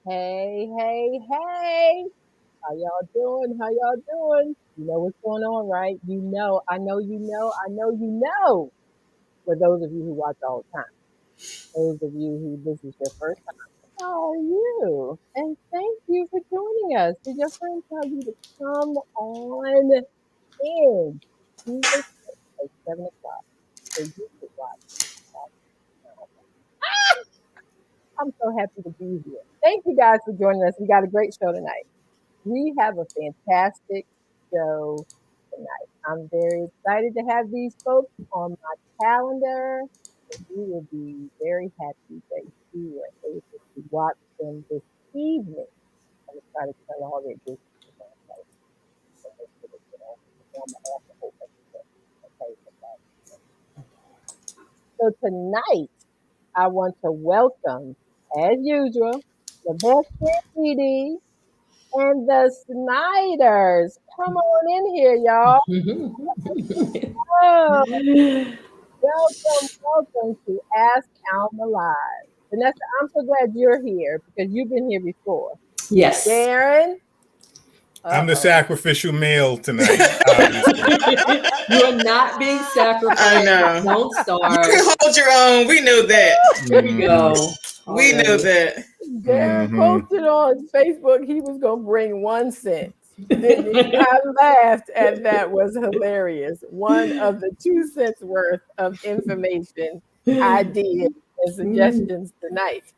Hey, hey, hey. How y'all doing? How y'all doing? You know what's going on, right? I know. For those of you who watch all the time, those of you who this is your first time, how are you? And thank you for joining us. Did your friend tell you to come on in Tuesday at 7 o'clock so you could watch Alma? I'm so happy to be here. Thank you guys for joining us. We got a great show tonight. We have a fantastic show tonight. I'm very excited to have these folks on my calendar. And you will be very happy that you were able to watch them this evening. I'm excited to tell all their business. So make sure they get on the camera after the whole episode. Okay, so tonight, I want to welcome, as usual, the best friend Dee and the Snyders. Come on in here, y'all. Oh, welcome to Ask Alma Live. Vanessa, I'm so glad you're here because you've been here before. Yes. Darren. I'm the sacrificial male tonight. You are not being sacrificed. I know. Don't start. You can hold your own. We know that. Here we go. We know that. Darren posted on Facebook he was going to bring 1 cent. I laughed at that. Was hilarious. One of the 2 cents worth of information, ideas, and suggestions tonight.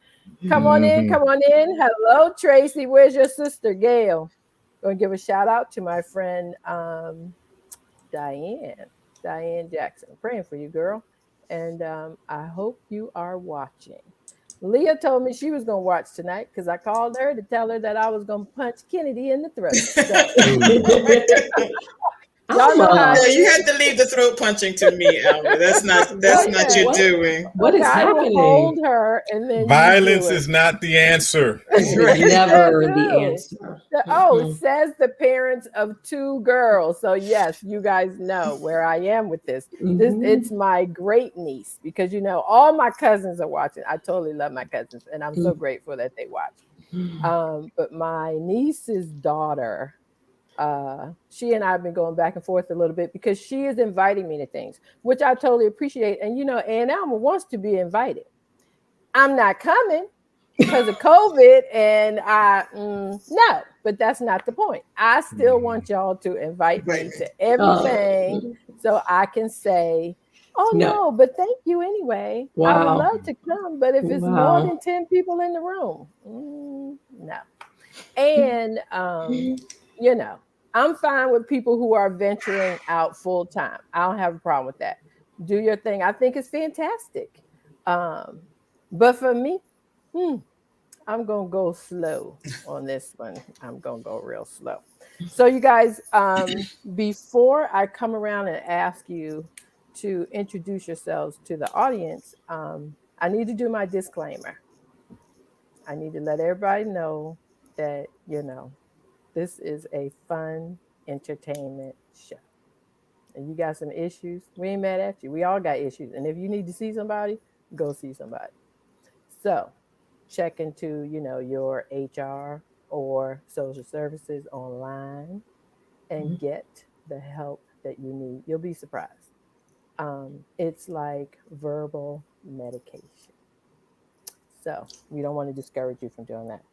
Come on in. Hello, Tracy. Where's your sister, Gail? Going to give a shout out to my friend Diane Jackson. I'm praying for you, girl. And I hope you are watching. Leah told me she was going to watch tonight because I called her to tell her that I was going to punch Kennedy in the throat. So, y'all know how you have to leave the throat punching to me, Alma. That's not your doing. What is happening? Hold her and then violence is not the answer. Never the answer. It says the parents of 2 girls. So yes, you guys know where I am with this. It's my great niece because all my cousins are watching. I totally love my cousins and I'm so grateful that they watch. But my niece's daughter, she and I have been going back and forth a little bit because she is inviting me to things, which I totally appreciate. And Aunt Alma wants to be invited. I'm not coming because of COVID, and no, but that's not the point. I still want y'all to invite me to everything so I can say, oh no, but thank you anyway. Wow. I would love to come, but if it's more than 10 people in the room, no. And I'm fine with people who are venturing out full time. I don't have a problem with that. Do your thing. I think it's fantastic. But for me, I'm going to go slow on this one. I'm going to go real slow. So you guys, before I come around and ask you to introduce yourselves to the audience, I need to do my disclaimer. I need to let everybody know that, this is a fun entertainment show. And you got some issues, we ain't mad at you. We all got issues. And if you need to see somebody, go see somebody. So check into, your HR or social services online and get the help that you need. You'll be surprised. It's like verbal medication. So we don't want to discourage you from doing that.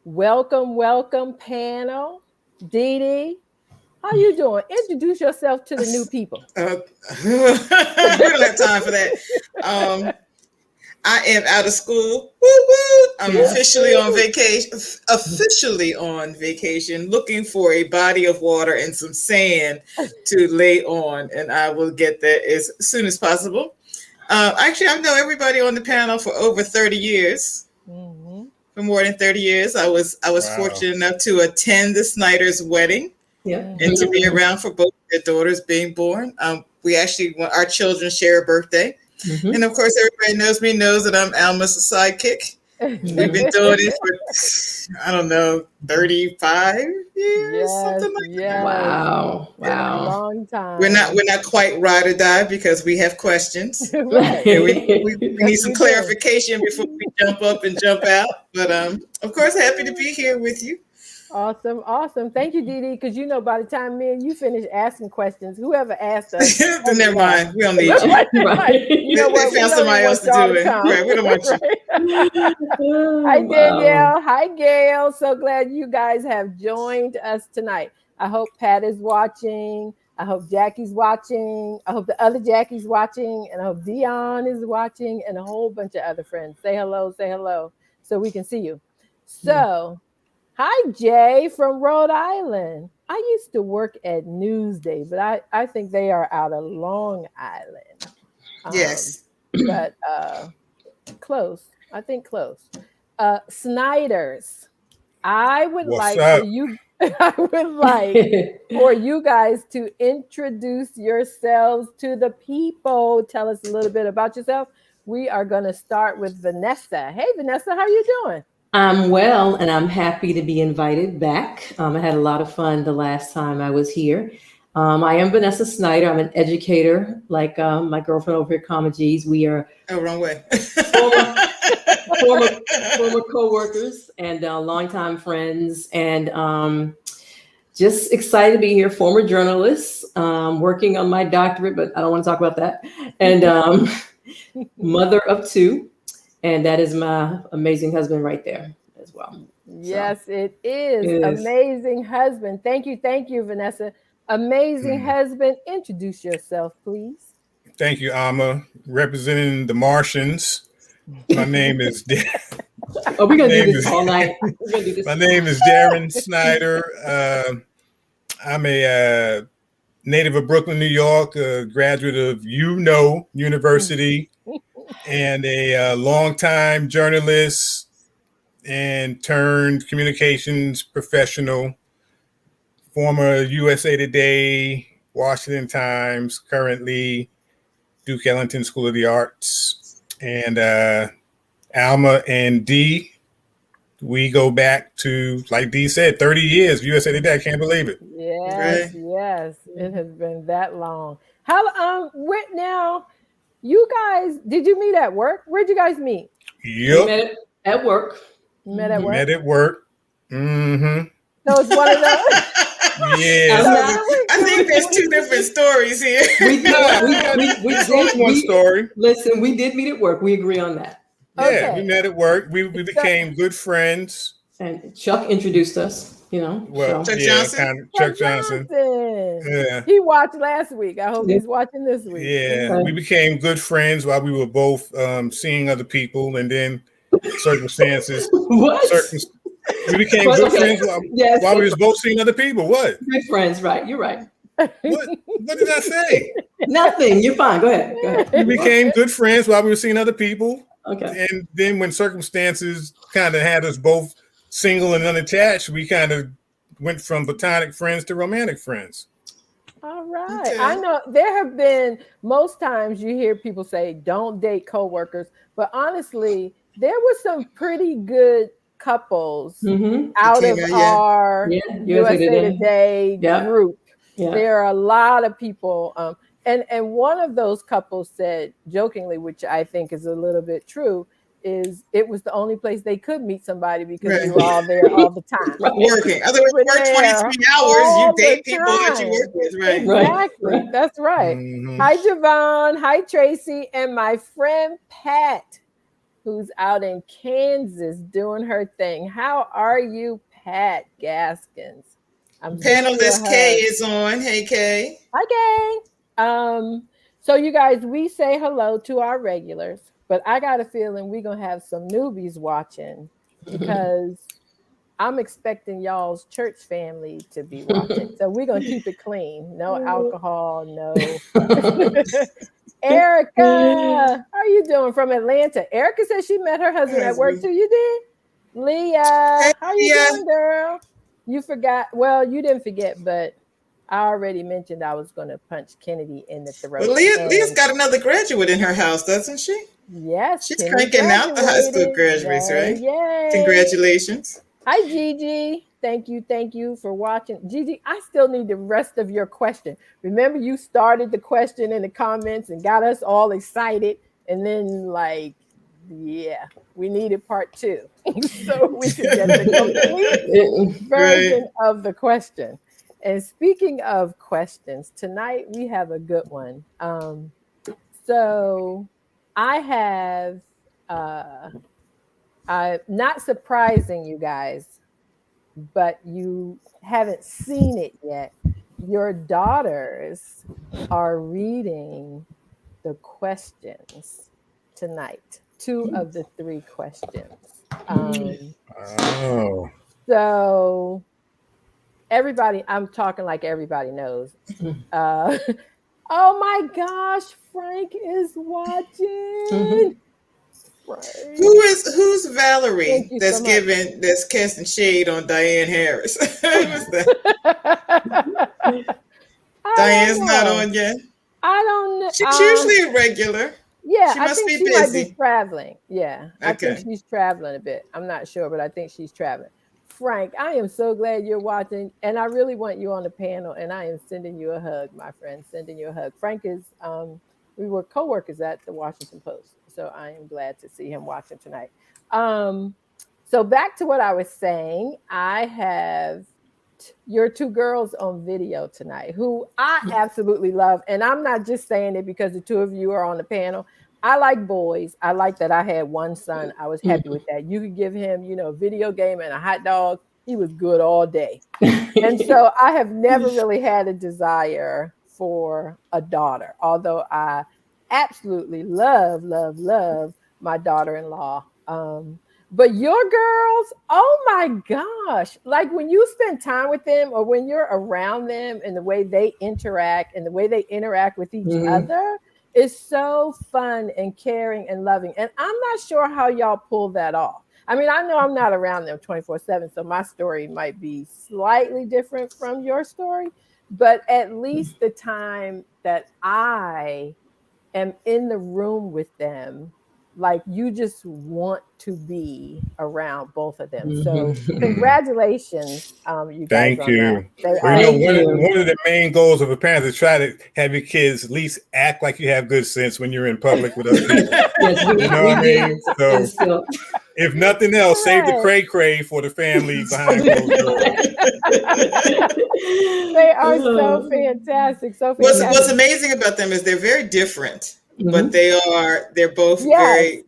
Welcome, panel. Dee, how you doing? Introduce yourself to the new people. We don't have time for that. I am out of school. Woo woo! I'm officially on vacation, looking for a body of water and some sand to lay on, and I will get there as soon as possible. Actually, I've known everybody on the panel for over 30 years. For more than 30 years, I was fortunate enough to attend the Snyder's wedding, and to be around for both their daughters being born. Our children share a birthday, and of course, everybody knows that I'm Alma's sidekick. We've been doing it for, I don't know, 35 years, something like that. Wow. Been a Wow. long time. We're not quite ride or die because we have questions. Right. And we need some We do. clarification before we jump up and jump out. But of course, happy to be here with you. Awesome, awesome. Thank you, Dee Dee, because you know by the time me and you finish asking questions, whoever asked us. Then never mind. We don't need you. Right. You know what? They We found don't somebody even else want to y'all do it. come. Right, we don't want you. Hi, Wow. Danielle. Hi, Gail. So glad you guys have joined us tonight. I hope Pat is watching. I hope Jackie's watching. I hope the other Jackie's watching. And I hope Dion is watching and a whole bunch of other friends. Say hello so we can see you. So, hi, Jay from Rhode Island. I used to work at Newsday, but I think they are out of Long Island. Yes. But close. I think close. Snyder's. I would What's like up? for you. I would like for you guys to introduce yourselves to the people. Tell us a little bit about yourself. We are going to start with Vanessa. Hey, Vanessa, how are you doing? I'm well, and I'm happy to be invited back. I had a lot of fun the last time I was here. I am Vanessa Snyder. I'm an educator, like my girlfriend over here, Comegys. We are Wrong way. former co-workers and longtime friends, and just excited to be here. Former journalist, working on my doctorate, but I don't want to talk about that. And mother of two. And that is my amazing husband right there as well. Yes, so, it is. Yes. Amazing husband. Thank you, Vanessa. Amazing husband. Introduce yourself, please. Thank you, Alma. Representing the Martians. My name is Oh, we're gonna do this all night. My name is Darren Snyder. I'm a native of Brooklyn, New York, a graduate of University, and a longtime journalist and turned communications professional, former USA Today, Washington Times, currently Duke Ellington School of the Arts. And Alma and Dee, we go back to, like Dee said, 30 years, USA Today. I can't believe it. Yes, yes. It has been that long. How now, you guys, did you meet at work? Where'd you guys meet? We Yep. met at work. Met at work? Met at work. Mm-hmm. So it's one of those. Yeah. I think there's two different stories here. We did one story. Listen, we did meet at work. We agree on that. Yeah, Okay. we met at work. We became good friends. And Chuck introduced us, you know. Well, so. Chuck Johnson? Chuck Johnson. Yeah. He watched last week. I hope he's watching this week. Yeah, we became good friends while we were both seeing other people, and then circumstances. We became good friends while we was both seeing other people. What? Good friends, right? You're right. What did I say? Nothing. You're fine. Go ahead. We became good friends while we were seeing other people. Okay. And then when circumstances kind of had us both single and unattached, we kind of went from platonic friends to romantic friends. All right. Okay. I know there have been, most times you hear people say, don't date coworkers. But honestly, there were some pretty good couples out of our USA Today group. Yeah. There are a lot of people. And one of those couples said jokingly, which I think is a little bit true, is it was the only place they could meet somebody because we were all there all the time. Working. Otherwise, you work 23 hours, you date people that you work with, right? Exactly. That's right. Hi, Javon. Hi, Tracy. And my friend Pat, who's out in Kansas doing her thing. How are you, Pat Gaskins? Panelist Kay is on. Hey, Kay. Hi, Kay. So you guys, we say hello to our regulars, but I got a feeling we're gonna have some newbies watching because I'm expecting y'all's church family to be watching. So we're gonna keep it clean. No alcohol, no. Erica, how are you doing from Atlanta? Erica says she met her husband at work too. You did? Leah, how you doing, girl? You forgot. Well, you didn't forget, but I already mentioned I was going to punch Kennedy in the throat. Well, Leah's got another graduate in her house, doesn't she? Yes. She's Kenny cranking out the high school graduated. graduates, Yay, right? yay. Congratulations. Hi, Gigi. Thank you for watching. Gigi, I still need the rest of your question. Remember, you started the question in the comments and got us all excited. And then, like, yeah, we needed part 2 so we could get the complete version of the question. And speaking of questions, tonight we have a good one. So I have, not surprising you guys, but you haven't seen it yet. Your daughters are reading the questions tonight, 2 of the 3 questions. Oh. So everybody, I'm talking like everybody knows. Oh my gosh, Frank is watching. Frank. Who's Valerie Thank you that's so much. that's casting shade on Diane Harris? Who's that? Diane's not on yet. I don't know. She's usually a regular. Yeah, She I must think be she might be busy. traveling. Yeah, I think Okay. she's traveling a bit. I'm not sure, but I think she's traveling. Frank, I am so glad you're watching, and I really want you on the panel. And I am sending you a hug, my friend. Sending you a hug. Frank is. We were co-workers at the Washington Post, so I am glad to see him watching tonight. So back to what I was saying. I have your 2 girls on video tonight who I absolutely love. And I'm not just saying it because the 2 of you are on the panel. I like boys. I like that I had one son. I was happy with that. You could give him, a video game and a hot dog. He was good all day. And so I have never really had a desire for a daughter, although I absolutely love my daughter-in-law. But your girls, oh my gosh, like when you spend time with them or when you're around them and the way they interact with each other is so fun and caring and loving. And I'm not sure how y'all pull that off. I mean, I know I'm not around them 24/7, so my story might be slightly different from your story, but at least the time that I am in the room with them, like you just want to be around both of them. So congratulations, you guys. Thank on that. you. They Well, are one of the main goals of a parent is try to have your kids at least act like you have good sense when you're in public with other people. Yes, You know what I mean? So, if nothing else, save the cray for the family behind closed doors. They are so fantastic. So fantastic. What's amazing about them is they're very different, but they're both very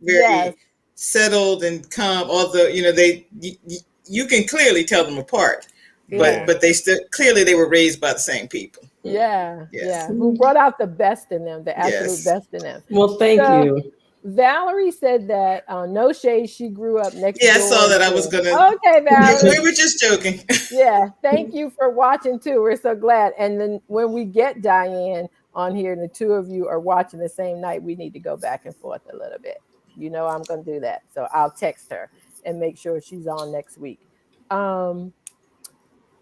settled and calm. Although you can clearly tell them apart, but they still clearly they were raised by the same people. Yeah. Who brought out the best in them, the absolute best in them. Well, thank you. Valerie said that no shade, she grew up next door. Yeah, I saw that. I was gonna. Okay, Valerie. We were just joking. Yeah, thank you for watching too. We're so glad. And then when we get Diane on here and the 2 of you are watching the same night, we need to go back and forth a little bit. I'm going to do that. So I'll text her and make sure she's on next week.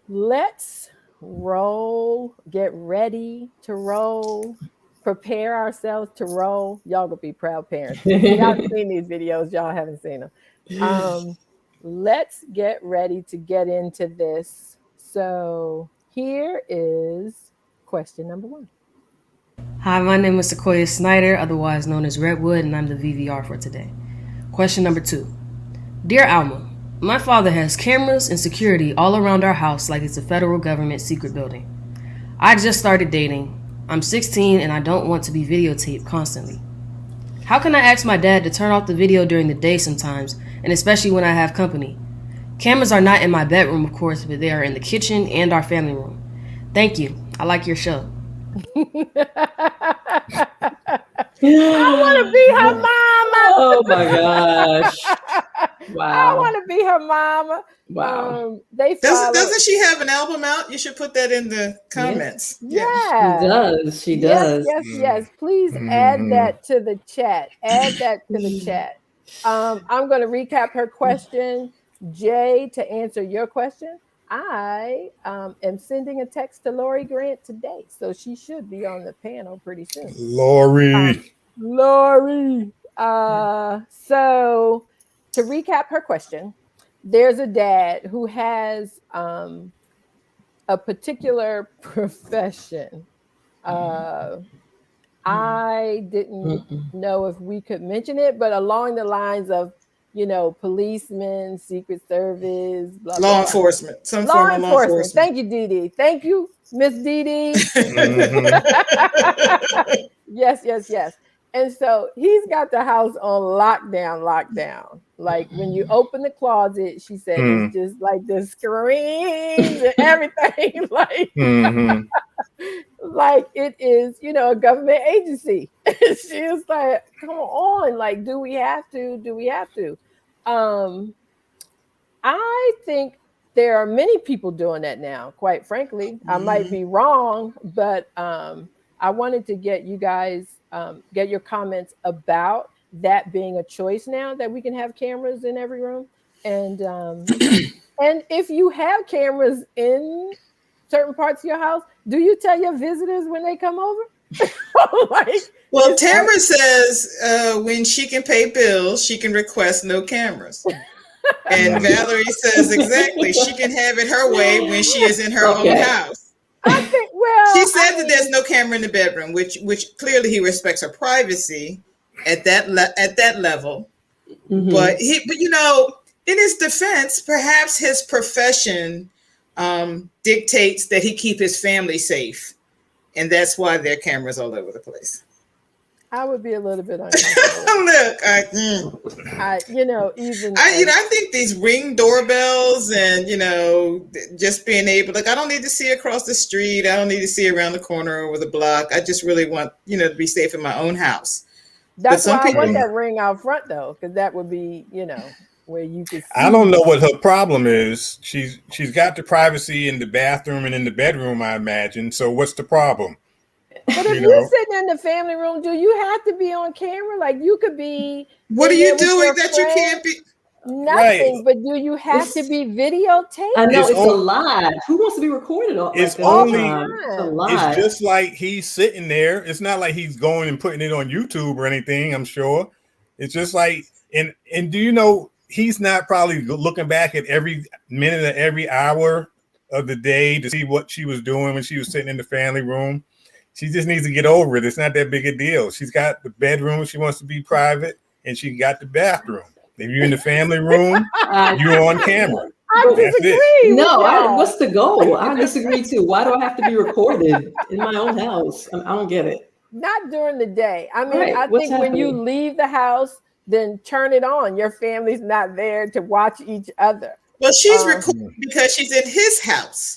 Let's roll. Get ready to roll. Prepare ourselves to roll. Y'all gonna be proud parents. Y'all seen these videos, y'all haven't seen them. Let's get ready to get into this. So here is question number 1. Hi, my name is Sequoia Snyder, otherwise known as Redwood, and I'm the VVR for today. Question number 2. Dear Alma, my father has cameras and security all around our house like it's a federal government secret building. I just started dating. I'm 16 and I don't want to be videotaped constantly. How can I ask my dad to turn off the video during the day sometimes, and especially when I have company? Cameras are not in my bedroom, of course, but they are in the kitchen and our family room. Thank you. I like your show. I want to be her mama. Oh my gosh. Wow. I want to be her mama. Wow. Doesn't she have an album out? You should put that in the comments. Yeah. She does. Yes. Please add that to the chat. I'm going to recap her question. Jay, to answer your question, I am sending a text to Lori Grant today, so she should be on the panel pretty soon. Lori. So to recap her question, there's a dad who has a particular profession. I didn't know if we could mention it, but along the lines of, policemen, Secret Service, blah, blah, Law blah. enforcement, some Law form of law enforcement. enforcement. Thank you, Dee Dee. Thank you, Miss Dee Dee. Yes, yes, yes. And so he's got the house on lockdown. Like when you open the closet, she said it's just like the screens and everything. Like it is, a government agency. She was like, come on, like, do we have to? Do we have to? I think there are many people doing that now, quite frankly. I might be wrong, but I wanted to get you guys, get your comments about that being a choice now that we can have cameras in every room. And and if you have cameras in certain parts of your house, do you tell your visitors when they come over? Well, Tamara says when she can pay bills, she can request no cameras. And Valerie says exactly, she can have it her way when she is in her own house. I think, she said that there's no camera in the bedroom, which clearly he respects her privacy at that level. But in his defense, perhaps his profession dictates that he keep his family safe, and that's why there are cameras all over the place. I would be a little bit uncomfortable. Look, I think these Ring doorbells and just being able, like, I don't need to see across the street. I don't need to see around the corner over the block. I just really want to be safe in my own house. That's why I want that Ring out front though, because that would be where you could see. I don't know what her problem is. She's got the privacy in the bathroom and in the bedroom, I imagine. So what's the problem? But if you're sitting in the family room, do you have to be on camera? Like you could be. What are you doing that you can't be? Nothing, right. But do you have to be videotaped? I know it's alive. Who wants to be recorded? It's just like he's sitting there. It's not like he's going and putting it on YouTube or anything. I'm sure it's just like and do you know he's not probably looking back at every minute of every hour of the day to see what she was doing when she was sitting in the family room. She just needs to get over it. It's not that big a deal. She's got the bedroom. She wants to be private, and she got the bathroom. If you're in the family room, you're on camera. I disagree. No, what's the goal? I disagree too. Why do I have to be recorded in my own house? I don't get it. Not during the day. I mean, I think when you leave the house, then turn it on. Your family's not there to watch each other. Well, she's recording because she's in his house.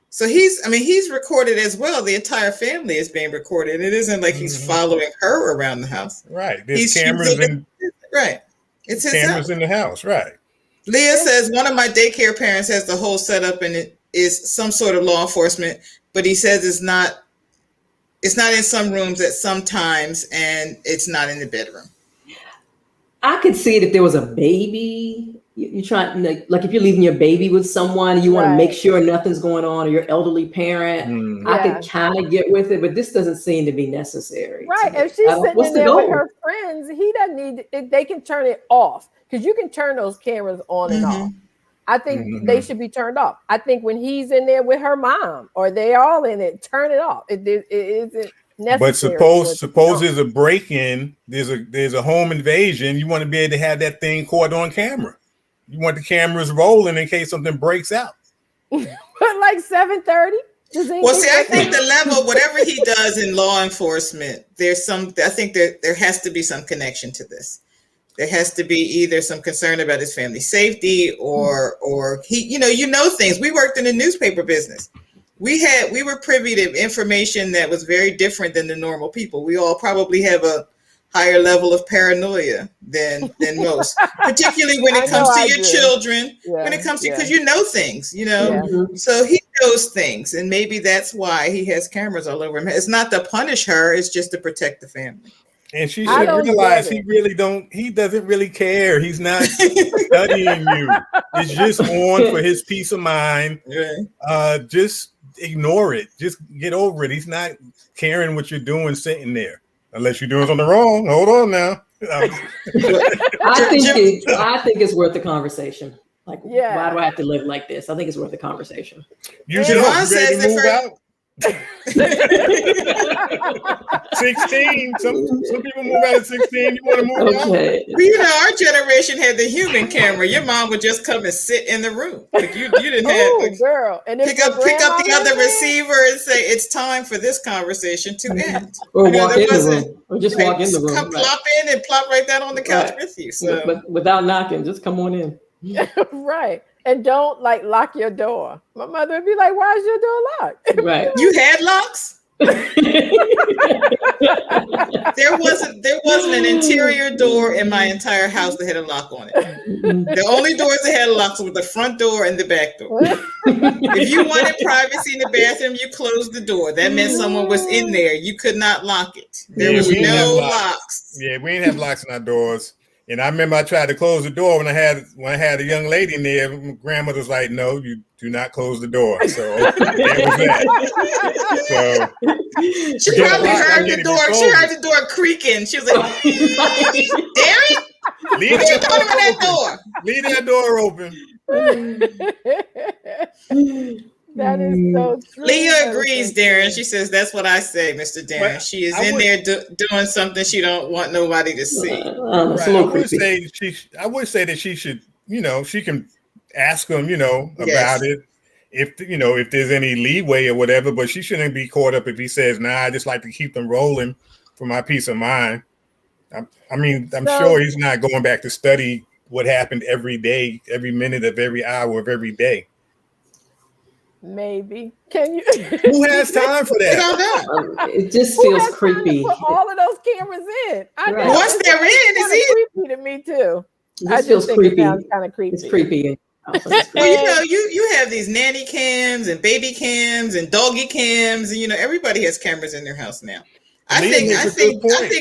So he's recorded as well. The entire family is being recorded. It isn't like he's following her around the house. Right. There's cameras in. Right. It's his cameras house. In the house. Right. Leah says one of my daycare parents has the whole setup and it is some sort of law enforcement, but he says it's not in some rooms at some times and it's not in the bedroom. I could see it if there was a baby. You're trying, like if you're leaving your baby with someone, you want to make sure nothing's going on, or your elderly parent. I could kind of get with it, but this doesn't seem to be necessary. Right. If she's sitting in there with her friends, he doesn't need, they can turn it off because you can turn those cameras on and off. I think they should be turned off. I think when he's in there with her mom or they all in it, turn it off. It isn't necessary. But suppose there's a break-in, there's a home invasion. You want to be able to have that thing caught on camera. You want the cameras rolling in case something breaks out. But like 7:30. Well, see, I think the level, whatever he does in law enforcement, I think there has to be some connection to this. There has to be either some concern about his family's safety or he, things. We worked in the newspaper business. We were privy to information that was very different than the normal people. We all probably have a higher level of paranoia than most, particularly when it comes to your children, when it comes to, because things, so he knows things, and maybe that's why he has cameras all over him. It's not to punish her, it's just to protect the family. And she should realize he doesn't really care. He's not studying you. It's just on for his peace of mind. Just ignore it. Just get over it. He's not caring what you're doing sitting there. Unless you're doing something wrong. Hold on now. I think it's worth the conversation. Like, why do I have to live like this? I think it's worth the conversation. You should ready to move out. 16. Some people move out at 16. You want to move out? Well, you know, our generation had the human camera. Your mom would just come and sit in the room. Like you didn't have girl. And pick up the other receiver and say it's time for this conversation to end. Or walk in the room. Or just walk in the room. Come plop in and plop right down on the couch with you. So but without knocking, just come on in. Right. And don't like lock your door. My mother would be like, why is your door locked? Right. You had locks? There wasn't an interior door in my entire house that had a lock on it. The only doors that had locks were the front door and the back door. If you wanted privacy in the bathroom, you closed the door. That meant someone was in there. You could not lock it. There was no locks. Yeah, we didn't have locks in our doors. And I remember I tried to close the door when I had a young lady in there. My grandmother's like, "No, you do not close the door." So it was that. So she probably heard the door. She heard the door creaking. She was like, "Darren, what you doing with that door? Leave that door open." That is so true. Leah agrees, Darren. She says, that's what I say, Mr. Darren. She is in there doing something she don't want nobody to see. Right. I would say that she should, she can ask him, about it. If there's any leeway or whatever, but she shouldn't be caught up if he says, "Nah, I just like to keep them rolling for my peace of mind." I'm sure he's not going back to study what happened every day, every minute of every hour of every day. Maybe. Can you? Who has time for that? It just feels creepy. Put all of those cameras in. Right. Once they're in, it's creepy to me too. I just think it sounds kind of creepy. It's creepy. Well, you have these nanny cams and baby cams and doggy cams, and everybody has cameras in their house now. I think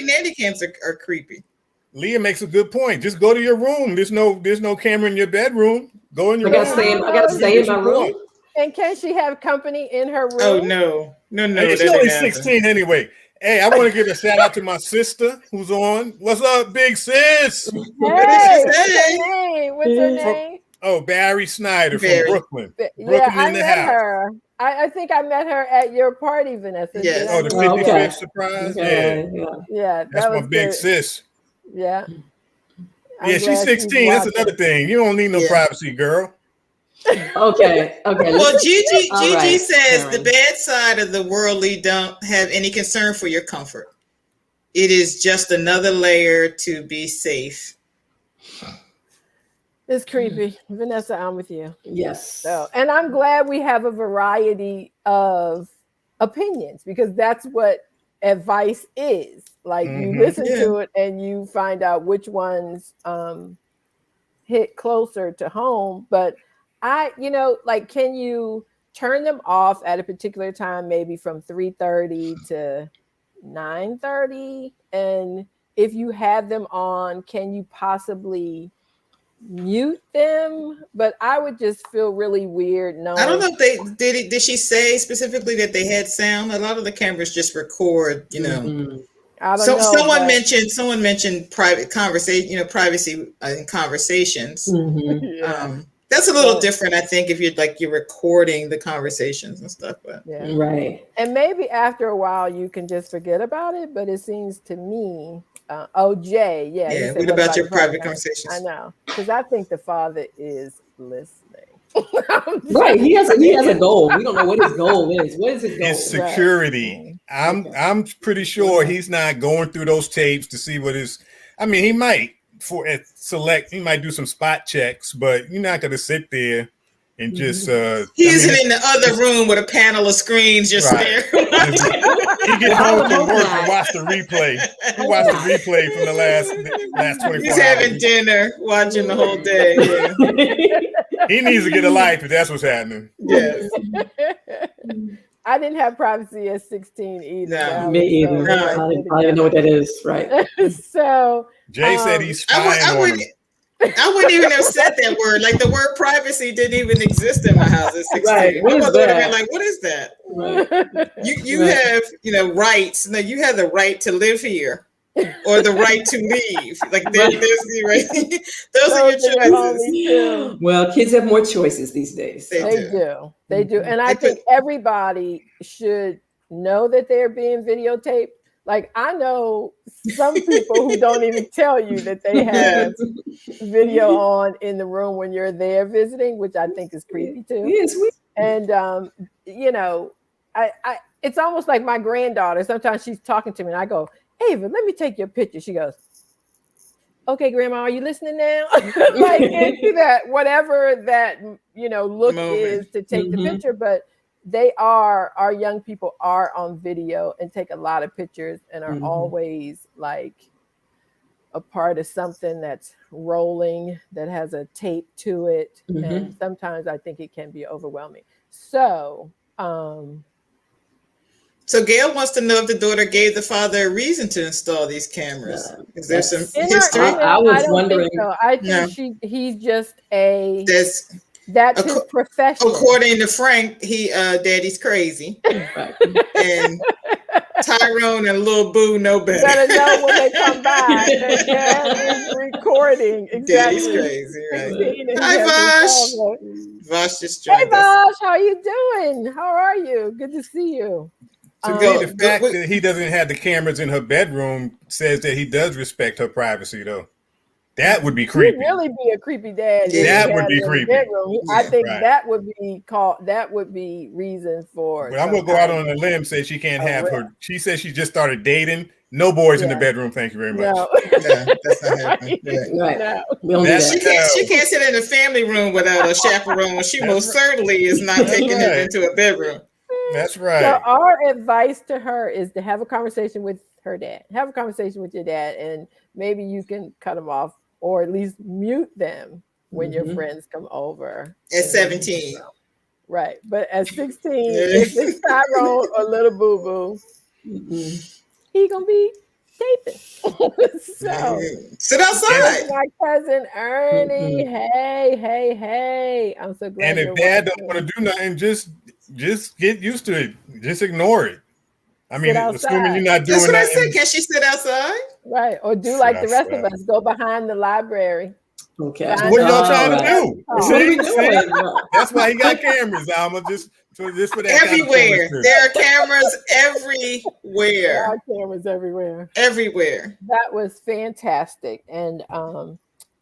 nanny cams are creepy. Leah makes a good point. Just go to your room. There's no camera in your bedroom. Go in your room. I gotta stay in my room. And can she have company in her room? Oh no. She's only 16 anyway. Hey, I want to give a shout out to my sister who's on. What's up, big sis? Hey, what's her name? Barry Snyder from Brooklyn. I met her. I think I met her at your party, Vanessa. Yes. Oh, the 55th surprise? Yeah. That's my big sis. Yeah. Yeah, she's 16. That's another thing. You don't need no privacy, girl. Okay. Well, Gigi right, says Karen. the bad side of the worldly don't have any concern for your comfort. It is just another layer to be safe. It's creepy. Vanessa, I'm with you. Yes. So, and I'm glad we have a variety of opinions because that's what advice is. Like you listen to it and you find out which ones hit closer to home. But can you turn them off at a particular time, maybe from 3:30 to 9:30? And if you have them on, can you possibly mute them? But I would just feel really weird knowing. I don't know if they did she say specifically that they had sound? A lot of the cameras just record, I don't know. Someone mentioned private conversation, privacy in conversations. That's a little different, I think, if you're recording the conversations and stuff. But right. And maybe after a while you can just forget about it. But it seems to me, Jay, yeah. What about your private conversations? I know, because I think the father is listening. Right. He has a goal. We don't know what his goal is. What is his goal? It's security. Right. I'm pretty sure he's not going through those tapes to see what is. I mean, he might. He might do some spot checks, but you're not going to sit there and just. He isn't in the other room with a panel of screens just there. He gets home from work and watch the replay. He watched the replay from the last 24 hours. He's having dinner, watching the whole day. Yeah. He needs to get a life if that's what's happening. Yes. I didn't have privacy at 16 either. No, me either. I don't even know what that is. Right. So. Jay said he's spying on him. I wouldn't even have said that word. Like the word privacy didn't even exist in my house at 16. Right. My mother would have been like, "What is that?" Right. You have rights. No, you have the right to live here. or the right to leave. Like there's the right. Those are Those are your your only choices. two. Well, kids have more choices these days. They So. They do. do. They do. And I They put- think everybody should know that they're being videotaped. Like I know some people who don't even tell you that they have video on in the room when you're there visiting, which I think is creepy too. Yes, we. And you know, I it's almost like my granddaughter. Sometimes she's talking to me and I go, Ava, let me take your picture. She goes, okay, grandma, are you listening now? Like into that, whatever that, look Moment. is to take the Mhm. picture, but our young people are on video and take a lot of pictures and are Mhm. always like a part of something that's rolling that has a tape to it. Mhm. And sometimes I think it can be overwhelming. So, So Gail wants to know if the daughter gave the father a reason to install these cameras. Is there some That's- in her history? email, I I was don't wondering. think so. I think No. he's just That's his Acco- profession. according to Frank, daddy's crazy. Right. And Tyrone and Lil Boo know better. Better know when they come by that dad is recording. Daddy's Exactly. crazy, right? 16 and he Hi, has his Vosh. phone. Vosh just Hey joined us. Bosh, how you doing? How are you? Good to see you. To me, the Go- fact wait. that he doesn't have the cameras in her bedroom says that he does respect her privacy, though. That would be You'd creepy. really be a creepy dad if Yeah. you That would had be it in the creepy. bedroom. I Yeah. think Right. that would be reason for But I'm some gonna go out kind on a limb, say she can't of have arrest. her. She says she just started dating. No boys in the Yeah. bedroom. Thank you very much. No. No, that's not happening. Right. Yeah. Right. No. We don't do That's- She that. can't sit in the family room without a chaperone. She That's most right. certainly is not That's taking him right. into a bedroom. That's So right. our advice to her is to have a conversation with her dad. Have a conversation with your dad, and maybe you can cut them off or at least mute them when your Mhm. friends come over. At in the 17. room. Right. But at 16, Yeah. if it's Tyrone or little boo boo, Mhm. he gonna be taping. So Sit there's outside. my cousin Ernie. Mhm. Hey. I'm so glad And you're if dad don't watching. want to do nothing, just get used to it. Just ignore it. I mean, Sit assuming outside. you're not That's doing what I said. nothing. Can she sit outside? Right. Or do Sit like the rest of outside. us. Go behind the library. Okay. Find So what are y'all out trying to All right. do? Oh. What are we See? doing? That's why he got cameras, Alma. Just for that kind of Everywhere. foolishness. There are cameras There everywhere. are cameras everywhere. Everywhere. That was fantastic. And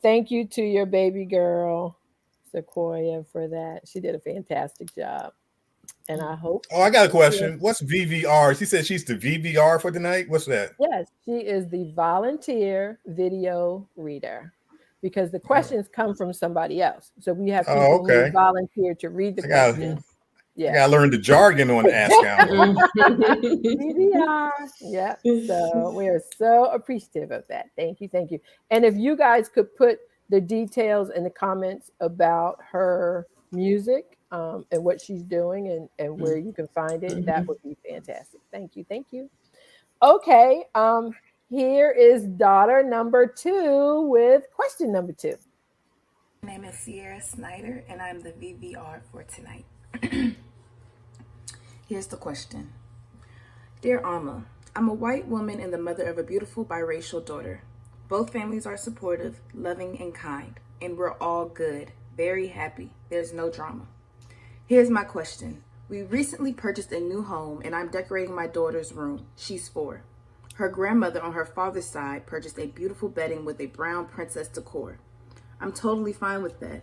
thank you to your baby girl, Sequoia, for that. She did a fantastic job. And I hope Oh, I got a question. What's VVR? She said she's the VVR for tonight. What's that? yes, she is the volunteer video reader because the questions come from somebody else. So we have Oh, people who okay. volunteer to read the I got questions. I Yeah. gotta learn the jargon on the Ask Alma. DVR. Yeah. So we are so appreciative of that. Thank you. Thank you. And if you guys could put the details in the comments about her music and what she's doing and where you can find it, that would be fantastic. Thank you. Thank you. Okay. Here is daughter number 2 with question number 2. My name is Sierra Snyder, and I'm the VVR for tonight. Here's the question. Dear Alma, I'm a white woman and the mother of a beautiful biracial daughter. Both families are supportive, loving, and kind, and we're all good, very happy. There's no drama. Here's my question. We recently purchased a new home, and I'm decorating my daughter's room. She's 4. Her grandmother on her father's side purchased a beautiful bedding with a brown princess decor. I'm totally fine with that.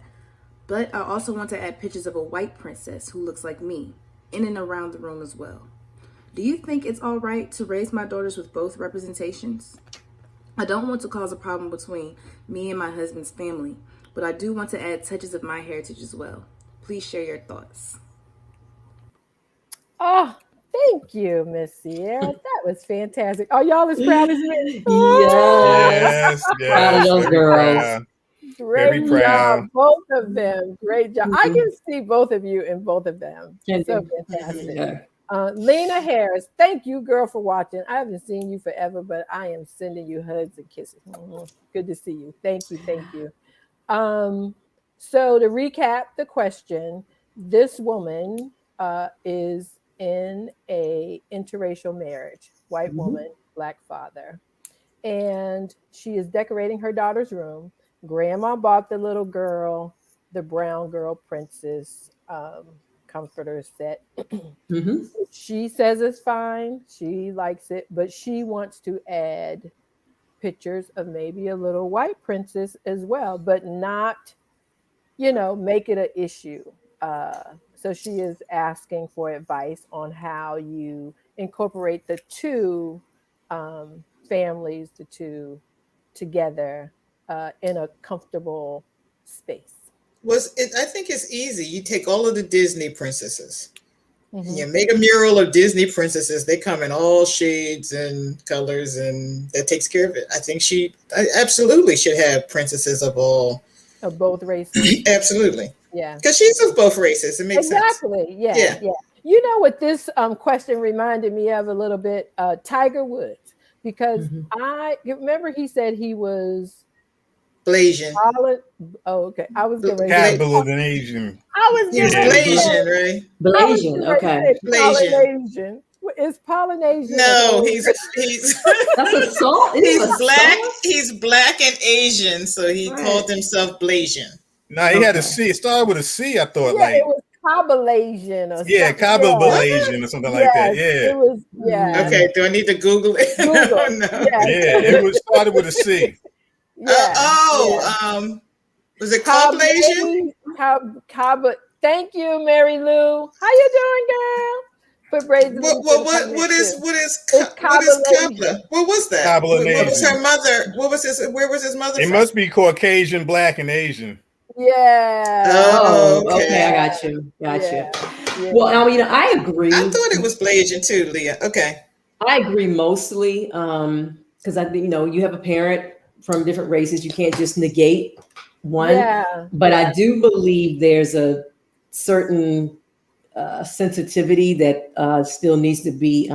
But I also want to add pictures of a white princess who looks like me in and around the room as well. Do you think it's all right to raise my daughters with both representations? I don't want to cause a problem between me and my husband's family, but I do want to add touches of my heritage as well. Please share your thoughts. Oh, thank you, Miss Sierra. That was fantastic. Are y'all as proud as me? Yes. Yes, Proud of yes. those Very girls. proud. Great Very proud. job, both of them. Great job. I can see both of you in both of them. Can So you? fantastic. Yeah. Lena Harris, thank you, girl, for watching. I haven't seen you forever, but I am sending you hugs and kisses. Good to see you. Thank you. Thank you. So to recap the question, this woman is in a interracial marriage, white woman, black father. and she is decorating her daughter's room. Grandma bought the little girl the brown girl princess comforter set. Hmm. She says it's fine. She likes it, but she wants to add pictures of maybe a little white princess as well, but not, make it an issue. So she is asking for advice on how you incorporate the two families, the two together in a comfortable space. I think it's easy. You take all of the Disney princesses. Hmm. You make a mural of Disney princesses. They come in all shades and colors, and that takes care of it. I absolutely should have princesses of all. Of both races. Absolutely. Yeah. Because she's of both races. It makes sense. Exactly. Yeah. Yeah. Yeah. You know what this question reminded me of a little bit? Tiger Woods, because Hmm. I remember he said he was Blasian. Polyn- Oh, okay. I was getting ready to say. Capital of an Asian. I was He getting was Yeah, ready to Blasian, say. right? I was Blasian. getting ready to Okay. say Blasian. Polynesian. Is Polynesian an No, Asian? he's That's a song. Is it a he's black. song? He's black and Asian, so he Right. called himself Blasian. no, he had a Okay. C. It started with a C. I thought, Yeah, it like, was Cabalasian or yeah, something. Capital Yeah. What? Asian or something like that. Yes, Yeah, it was. Yeah. Mm. Okay, do I need to Google it? No, Google. no. Yes. yeah. It was started with a C. Yeah. Yeah. Was it called Blasian? Cobb, Cobb. Thank you, Mary Lou. How you doing, girl? Put braids in the What comments is too. what is It's what is Cobblasian. Kabla? What was that? Capital and What was her Asian. mother? What was his? Where was his mother It from? must be Caucasian, black, and Asian. Yeah. Oh, Oh, okay. I okay. Yeah. got you. Got you. Yeah. Yeah. Well, I I agree. thought it was Blasian too, Leah. Okay. I agree mostly because I think you have a parent from different races. You can't just negate one, Yeah. but I Yeah. do believe there's a certain sensitivity that still needs to be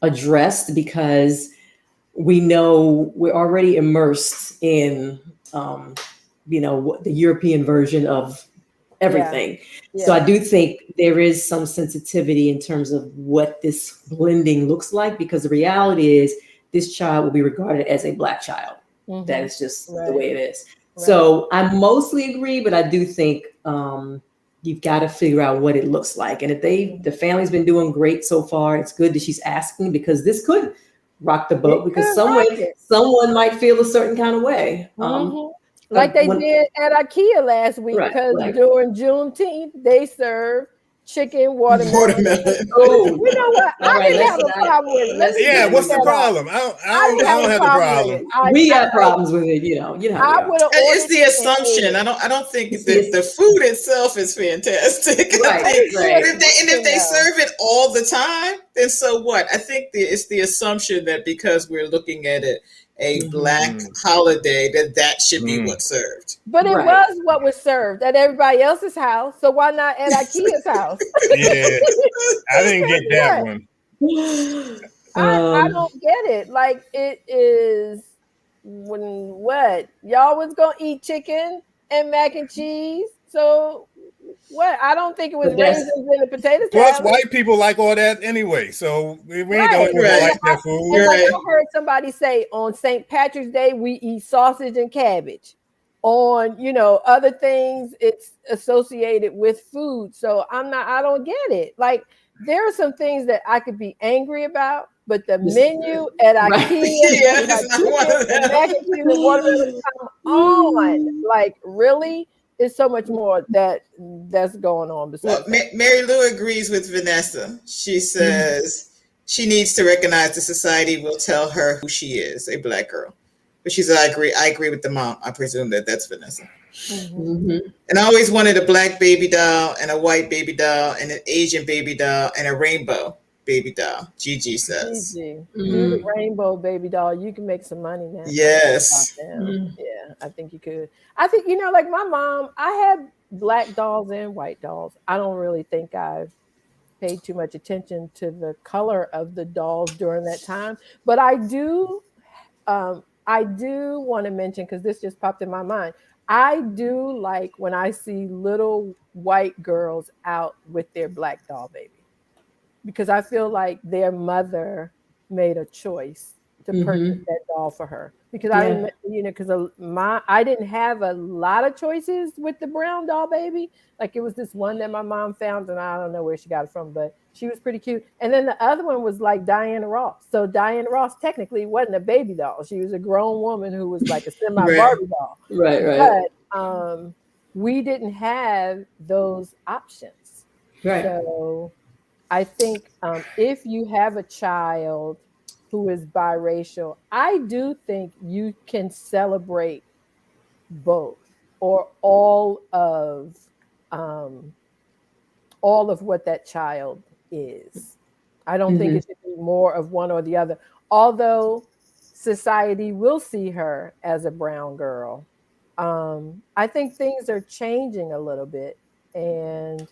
addressed because we know we're already immersed in the European version of Yeah. everything. So I Yeah. do think there is some sensitivity in terms of what this blending looks like, because the reality is this child will be regarded as a black child. That Hmm. is just the Right. way it is. Right. So I mostly agree, but I do think you've got to figure out what it looks like. And if the family's been doing great so far, it's good that she's asking, because this could rock the It boat, because could rock it. someone might feel a certain kind of way. Hmm. Like they When did at IKEA last week, right, because like, during Juneteenth they served chicken, watermelon. Watermelon. oh, You know what? all I right, didn't have a problem with it. Let me Yeah, just what's get the that out. problem? I didn't I have don't a have the problem with it. problem. we got problems with it, you know how we I are. would have It's ordered the it and ate assumption. it. I don't think It's that the food itself is fantastic. I right, That think, is the right. if assumption, they though. serve it all the time, then so what? I think it's the assumption that because we're looking at it a Mhm. black Mm, holiday, that should be mm. what's served. But it Right. was what was served at everybody else's house. So why not at IKEA's house? Yeah, I didn't Because get that what? one. I um, don't get it. Like it is when what? Y'all was gonna eat chicken and mac and cheese. So what? I don't think it was but that's raisins in the potato Plus, salad. white people like all that anyway, so we ain't the only Right. ones that Right. like that And food. like Right. I heard somebody say, on St. Patrick's Day, we eat sausage and cabbage. On, other things, it's associated with food. So I don't get it. Like there are some things that I could be angry about, but the just menu at right. IKEA Yeah, talking about it's not one chicken of and mac them. and cheese and watermelon, come on. Like really? It's so much more that's going on Well, besides that. Mary Lou agrees with Vanessa. She says she needs to recognize the society will tell her who she is, a black girl. But she said, I agree. I agree with the mom. I presume that's Vanessa. Mhm. Mhm. And I always wanted a black baby doll and a white baby doll and an Asian baby doll and a rainbow baby doll. Gigi says. Gigi, do the Mm. rainbow baby doll. You can make some money now. Off Yes. them. Mm. Yeah, I think you could. I think like my mom. I had black dolls and white dolls. I don't really think I've paid too much attention to the color of the dolls during that time, but I do. I do want to mention, because this just popped in my mind. I do like when I see little white girls out with their black doll baby, because I feel like their mother made a choice to purchase that doll for her, because I remember, because I didn't have a lot of choices with the brown doll baby. Like, it was this one that my mom found, and I don't know where she got it from, but she was pretty cute. And then the other one was like Diana Ross. So Diana Ross technically wasn't a baby doll; she was a grown woman who was like a semi Barbie doll. Right. But we didn't have those options. Right. So I think if you have a child who is biracial, I do think you can celebrate both, or all of what that child is. I don't think it should be more of one or the other. Although society will see her as a brown girl, I think things are changing a little bit, and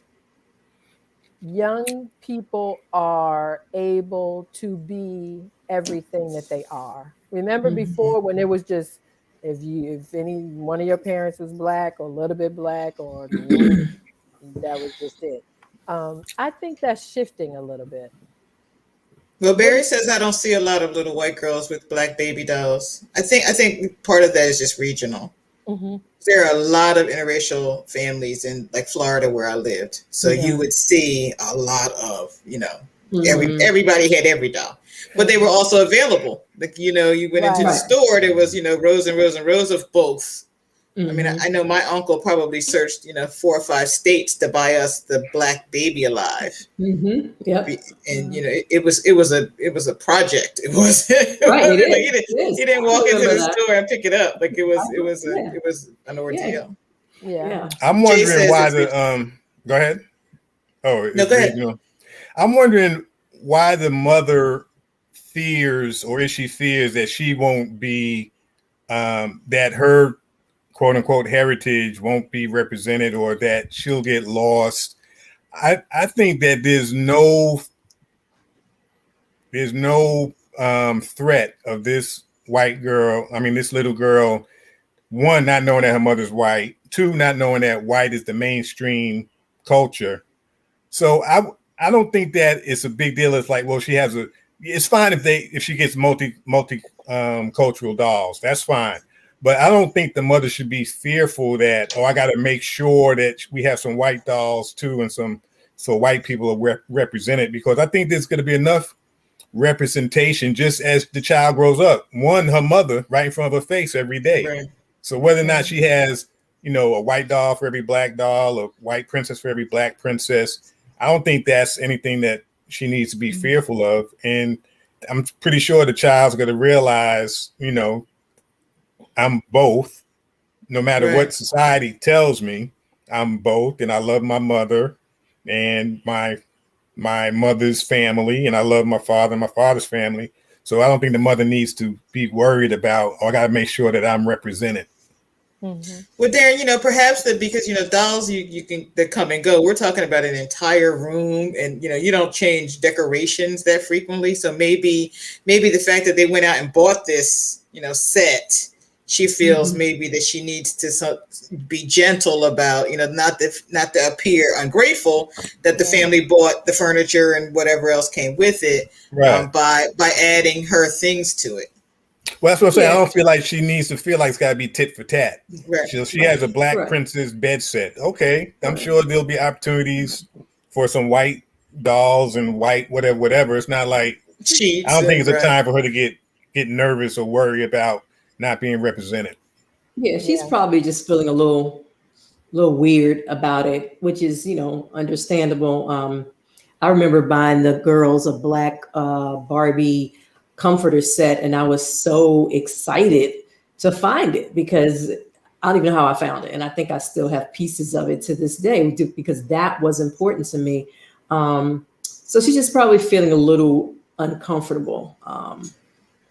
young people are able to be everything that they are. Remember before, when it was just, if any one of your parents was black or a little bit black, or that was just it. I think that's shifting a little bit. Well, Barry says I don't see a lot of little white girls with black baby dolls. I think part of that is just regional. There are a lot of interracial families in like Florida where I lived, so you would see a lot of everybody had every doll, but they were also available. Like, you went into the store, there was rows and rows and rows of both. I mean, I know my uncle probably searched 4 or 5 states to buy us the Black Baby Alive. Yep. And it was a project. It was right. He didn't walk into the store and pick it up. Like, it was an ordeal. Yeah. I'm wondering why the go ahead. Oh, no, go ahead. I'm wondering why the mother fears, or if she fears that she won't be that her quote unquote heritage won't be represented, or that she'll get lost. I think that there's no threat of this white girl. I mean, this little girl, one, not knowing that her mother's white, two, not knowing that white is the mainstream culture. So I don't think that it's a big deal. It's like, well, it's fine if she gets multi cultural dolls. That's fine. But I don't think the mother should be fearful that, I got to make sure that we have some white dolls too, and so white people are represented, because I think there's going to be enough representation just as the child grows up. One, her mother right in front of her face every day. Right. So whether or not she has, a white doll for every black doll, a white princess for every black princess, I don't think that's anything that she needs to be fearful of. And I'm pretty sure the child's going to realize, I'm both, no matter what society tells me. I'm both, and I love my mother and my mother's family, and I love my father and my father's family. So I don't think the mother needs to be worried about, I got to make sure that I'm represented. Well, Darren, perhaps because dolls you can that come and go. We're talking about an entire room, and you don't change decorations that frequently. So maybe the fact that they went out and bought this set, she feels maybe that she needs to be gentle about, not to appear ungrateful that the family bought the furniture and whatever else came with it, by adding her things to it. Well, that's what I'm saying. I don't feel like she needs to feel like it's got to be tit for tat. She has a black princess bed set. Okay, I'm sure there'll be opportunities for some white dolls and white whatever. It's not like I don't think it's a time for her to get nervous or worry about not being represented. Yeah, she's probably just feeling a little weird about it, which is, understandable. I remember buying the girls a black Barbie comforter set, and I was so excited to find it, because I don't even know how I found it, and I think I still have pieces of it to this day, because that was important to me. So she's just probably feeling a little uncomfortable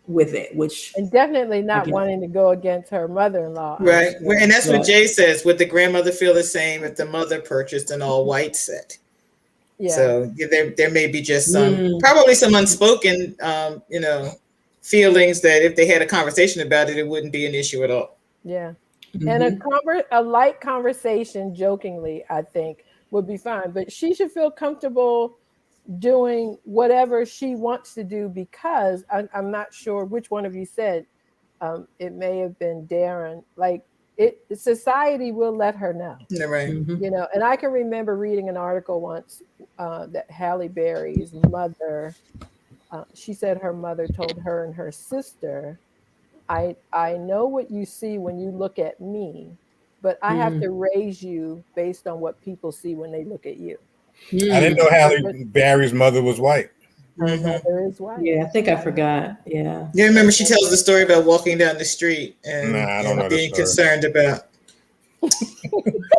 with it, and definitely not wanting to go against her mother-in-law. Right. And that's what Jay says. Would the grandmother feel the same if the mother purchased an all white set? Yeah. So there may be just probably some unspoken, feelings that if they had a conversation about it, it wouldn't be an issue at all. Yeah. And a light conversation, jokingly, I think would be fine, but she should feel comfortable doing whatever she wants to do, because I'm not sure which one of you said, it may have been Darren, like society will let her know. Yeah, right. You know, and I can remember reading an article once that Halle Berry's mother, she said her mother told her and her sister, I know what you see when you look at me, but I have to raise you based on what people see when they look at you. I didn't know Halle Berry's mother was white. Her mother is white. Yeah, I think I forgot. Yeah. You remember she tells the story about walking down the street and, Nah, I don't know the being story. concerned about.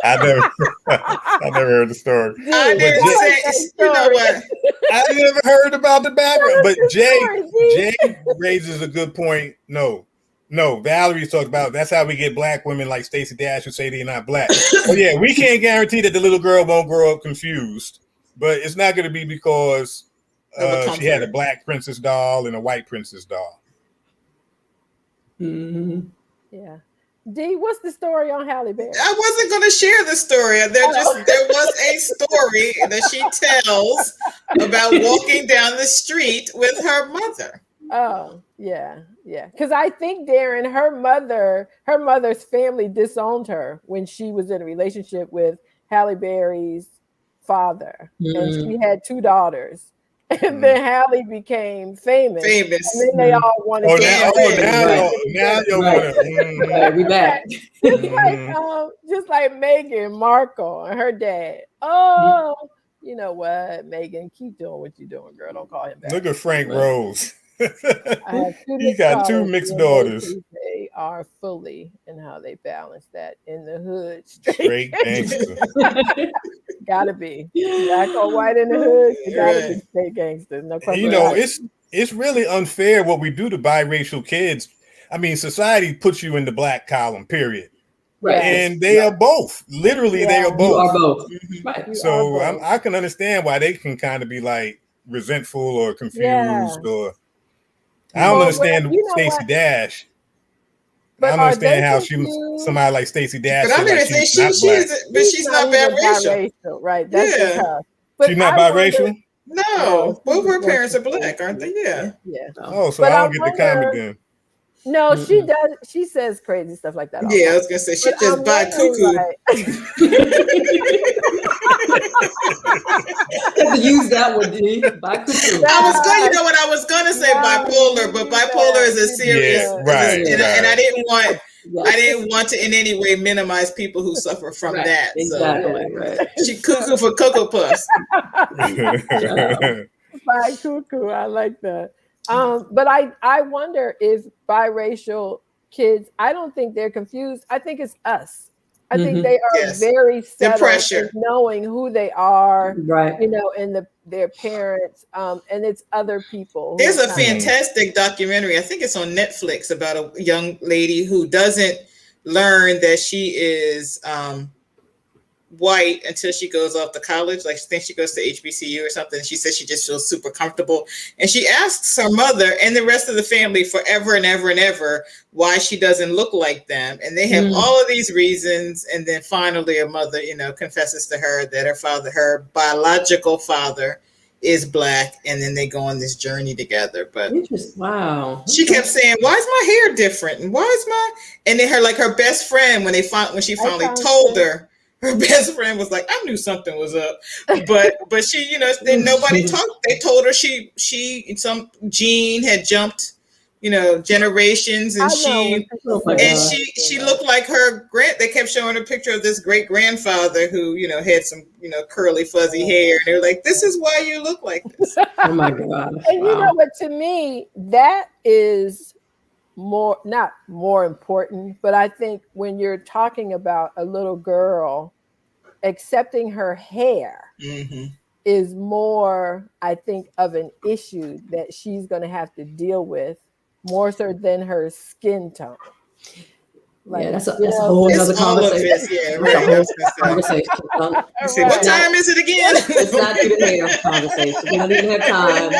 I never heard the story. I didn't say, you know what? I never heard about the background. But Jay raises a good point. No, Valerie talked about that's how we get black women like Stacey Dash who say they're not black. Oh yeah, we can't guarantee that the little girl won't grow up confused, but it's not going to be because she had a black princess doll and a white princess doll. Mm-hmm. Yeah. D, what's the story on Halle Berry? I wasn't going to share the story. There was a story that she tells about walking down the street with her mother. Oh, yeah. Because I think, Darren, her mother's family disowned her when she was in a relationship with Halle Berry's father. And she had 2 daughters. And then Halle became famous. And then they all wanted to. Now you want to. We back. Just like Meghan Markle and her dad. Oh, you know what, Meghan, keep doing what you're doing, girl. Don't call him back. Look at Frank Rose. I have He got 2 mixed daughters. They are fully in how they balance that in the hood. Straight gangster. Gotta be black or white in the hood. You gotta be straight gangster. No question. You know, it's really unfair what we do to biracial kids. I mean, society puts you in the black column, period. Right. And they are both. Literally, they are both. You are both. Right. So I can understand why they can kind of be like resentful or confused or. I don't understand Stacey Dash. But I don't understand how somebody like Stacey Dash. But I'm going to say she's not biracial. Right. That's tough. She's not biracial? No. Both her parents are black, aren't they? Yeah. Oh, so I don't get the comment then. No, she does. She says crazy stuff like that. Yeah, I was gonna say she just buy cuckoo. Use that one, D. Buy cuckoo. I was gonna say bipolar, but bipolar is a serious, and I didn't want to in any way minimize people who suffer from that. Exactly. So, right. She cuckoo for Cocoa Puffs. Buy cuckoo. I like that. But I wonder if biracial kids, I don't think they're confused. I think it's us. I think they are very settled in knowing who they are, right? You know, and their parents, and it's other people. There's a fantastic documentary. I think it's on Netflix about a young lady who doesn't learn that she is white until she goes off to college. Like, I think she goes to HBCU or something. She says she just feels super comfortable. And she asks her mother and the rest of the family forever and ever and ever why she doesn't look like them. And they have all of these reasons. And then finally her mother, confesses to her that her biological father is black. And then they go on this journey together. But wow. She kept saying, why is my hair different? And and then her best friend, when she finally told her best friend was like, I knew something was up, but she, then nobody talked. They told her some gene had jumped, generations, and she looked like they kept showing a picture of this great grandfather who, had some, curly fuzzy hair, and they were like, this is why you look like this. Oh my God! And you know what? To me, that is not more important, but I think when you're talking about a little girl, accepting her hair is more, I think, of an issue that she's going to have to deal with more so than her skin tone. Like, that's a whole other conversation. What time is it again? It's not the hair conversation. We don't even have time.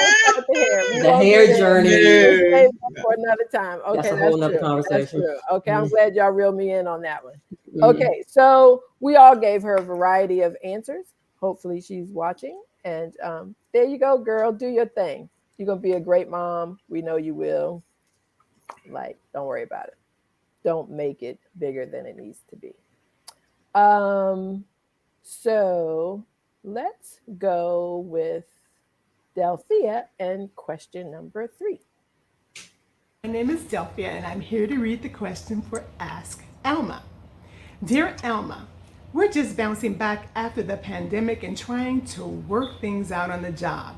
The hair journey. For another time. Okay, that's a whole other conversation. Okay, I'm glad y'all reeled me in on that one. Okay, so we all gave her a variety of answers. Hopefully she's watching. And there you go, girl. Do your thing. You're gonna be a great mom. We know you will. Like, don't worry about it. Don't make it bigger than it needs to be. Um, so let's go with Delphia and question number 3. My name is Delphia, and I'm here to read the question for Ask Alma. Dear Alma, we're just bouncing back after the pandemic and trying to work things out on the job.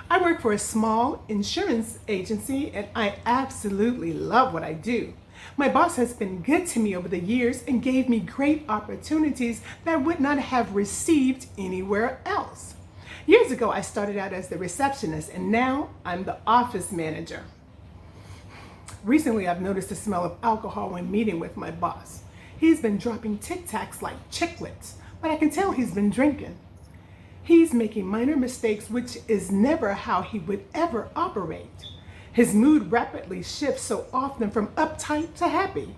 I work for a small insurance agency, and I absolutely love what I do. My boss has been good to me over the years and gave me great opportunities that I would not have received anywhere else. Years ago, I started out as the receptionist, and now I'm the office manager. Recently, I've noticed the smell of alcohol when meeting with my boss. He's been dropping Tic Tacs like chiclets, but I can tell he's been drinking. He's making minor mistakes, which is never how he would ever operate. His mood rapidly shifts so often from uptight to happy.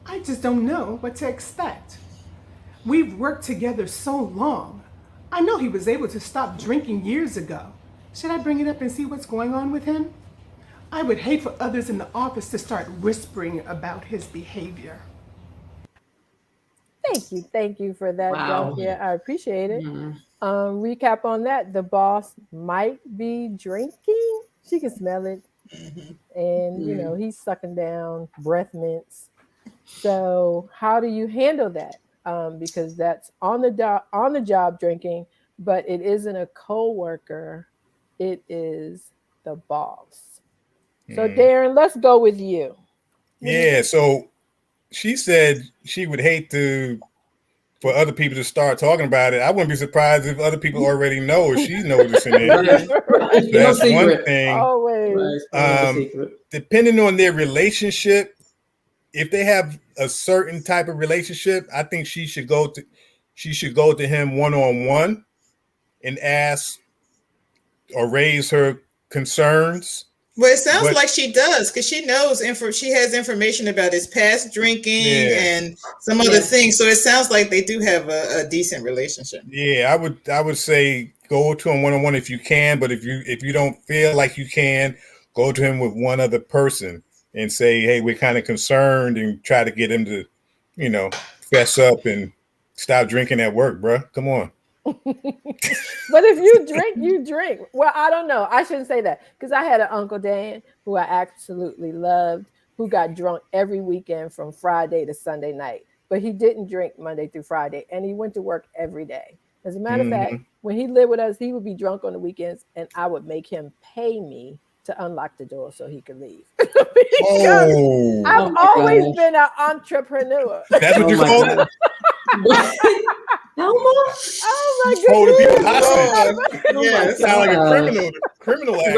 I just don't know what to expect. We've worked together so long. I know he was able to stop drinking years ago. Should I bring it up and see what's going on with him? I would hate for others in the office to start whispering about his behavior. Thank you for that, Wow. Delphia. I appreciate it. Mhm. Recap on that: the boss might be drinking. She can smell it, and you know he's sucking down breath mints. So how do you handle that? Because that's on the job drinking, but it isn't a coworker; it is the boss. So Darren, let's go with you. Yeah. So she said she would hate for other people to start talking about it. I wouldn't be surprised if other people already know or she's noticing it. Right. So that's No one secret. thing. Always. Right. No secret. Depending on their relationship, if they have a certain type of relationship, I think she should go to him one-on-one and ask or raise her concerns. Well, it sounds like she does, because she knows she has information about his past drinking and some other things. So it sounds like they do have a decent relationship. Yeah, I would say go to him one-on-one if you can, but if you don't feel like you can, go to him with one other person and say, hey, we're kind of concerned, and try to get him to, fess up and stop drinking at work, bro. Come on. But if you drink, you drink. Well, I don't know. I shouldn't say that, because I had an Uncle Dan who I absolutely loved, who got drunk every weekend from Friday to Sunday night. But he didn't drink Monday through Friday, and he went to work every day. As a matter of fact, when he lived with us, he would be drunk on the weekends, and I would make him pay me to unlock the door so he could leave. I've always been an entrepreneur. That's what you call it? Alma? Oh my goodness. Holding people hostage. Yeah, It sounds like a criminal act.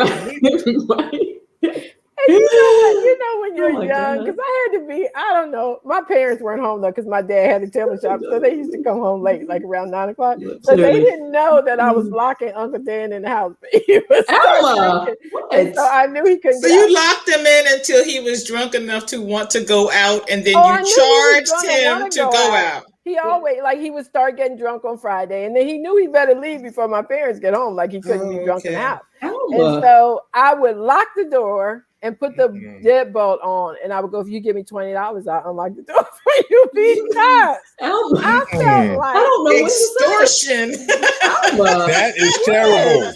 Right. And you know when you're Oh my young, because I had to be, I don't know. My parents weren't home though, because my dad had a tailor shop, so they used to come home late, like around 9 o'clock. So they didn't know that I was locking Uncle Dan in the house. He was Alma, and so I knew he couldn't. So you locked him in until he was drunk enough to want to go out, and then you charged him to go out. He always, like, he would start getting drunk on Friday, and then he knew he better leave before my parents get home. Like, he couldn't be drunk in the house. And so I would lock the door and put the deadbolt on, and I would go, if you give me $20, I'll unlock the door for you. Because I felt like I don't know extortion. That is terrible.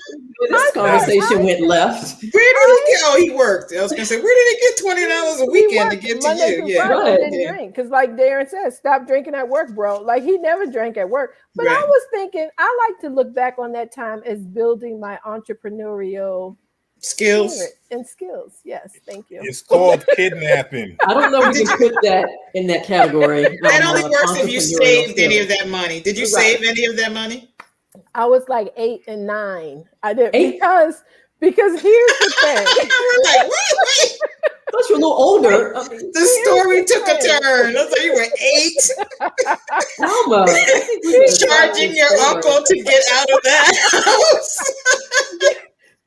This conversation went left. Where did he go? He worked. I was gonna say, where did he get $20 a weekend to get to Monday you? through Friday, didn't drink, because like Darren said, stop drinking at work, bro. Like, he never drank at work. But I was thinking, I like to look back on that time as building my entrepreneurial skills. Yes, thank you. It's called kidnapping. I don't know if you can put that in that category. That only works if you saved any of that money. Did you save any of that money? I was like 8 and 9. I did because here's the thing. Like, wait. Thought you were a little older. The story took a turn. I thought you were 8. Alma, charging your uncle to get out of that house.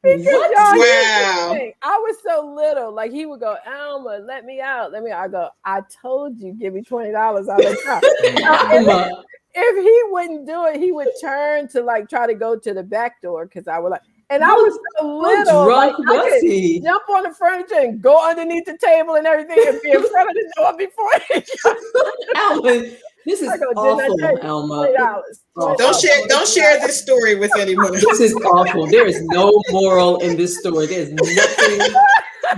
Wow. I was so little. Like, he would go, Alma, let me out. I go, I told you, give me $20. I'll let you out. if he wouldn't do it, he would turn to like try to go to the back door because I would like, and I was so little, drunk like I was could he? jump on the furniture and go underneath the table and everything and be in front of the door before he Alma, this is I go, didn't I tell awful, you? Alma. $20. Don't share this story with anyone. This is awful. There is no moral in this story. There's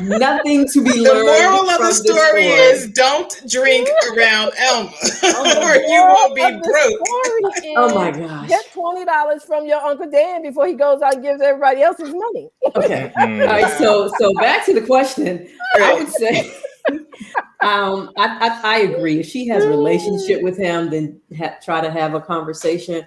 nothing to be The learned. moral of from the this story is don't drink around Elma, or you will be broke. Oh my gosh. Get $20 from your Uncle Dan before he goes out and gives everybody else his money. Okay. All right. So back to the question. I would say, I agree. If she has a relationship with him, then try to have a conversation.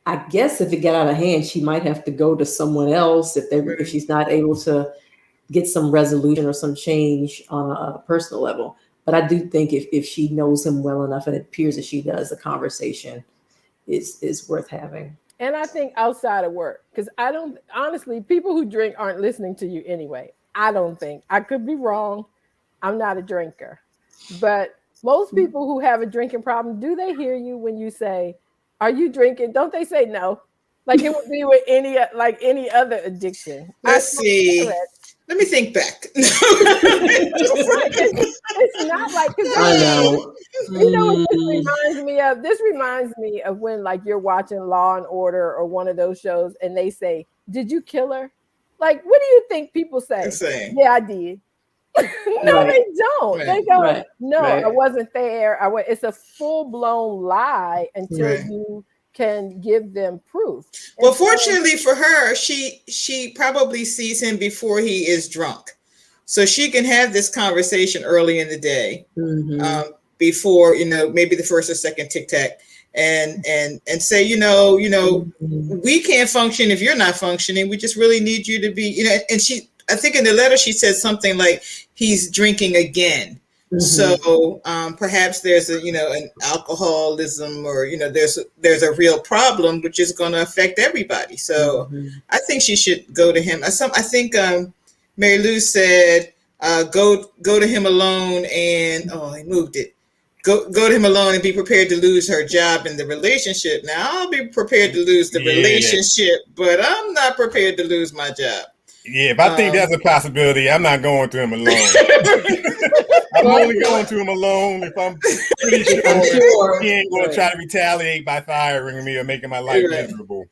I guess if it got out of hand, she might have to go to someone else if she's not able to get some resolution or some change on a personal level. But I do think if she knows him well enough, and it appears that she does, the conversation is worth having. And I think outside of work, because I don't, honestly, people who drink aren't listening to you anyway. I don't think. I could be wrong. I'm not a drinker. But most people who have a drinking problem, do they hear you when you say, are you drinking? Don't they say no? Like it would be with any other addiction. Let's see. Let me think back. It's not like, I know. You know what this reminds me of? This reminds me of when like you're watching Law and Order or one of those shows and they say, did you kill her? Like, what do you think people say? Yeah, I did. No, they don't. They go, no, I wasn't there. It's a full-blown lie until you can give them proof. Well, fortunately for her, she probably sees him before he is drunk. So she can have this conversation early in the day, before, maybe the first or second tic-tac, and say, we can't function if you're not functioning. We just really need you to be, and I think in the letter she said something like he's drinking again. So perhaps there's an alcoholism, or there's a real problem which is going to affect everybody. So I think she should go to him. I think Mary Lou said go to him alone, and he moved it. Go to him alone and be prepared to lose her job in the relationship. Now I'll be prepared to lose the relationship, but I'm not prepared to lose my job. Yeah, if I think that's a possibility, I'm not going to him alone. I'm only going to him alone if I'm pretty sure he ain't going to try to retaliate by firing me or making my life miserable.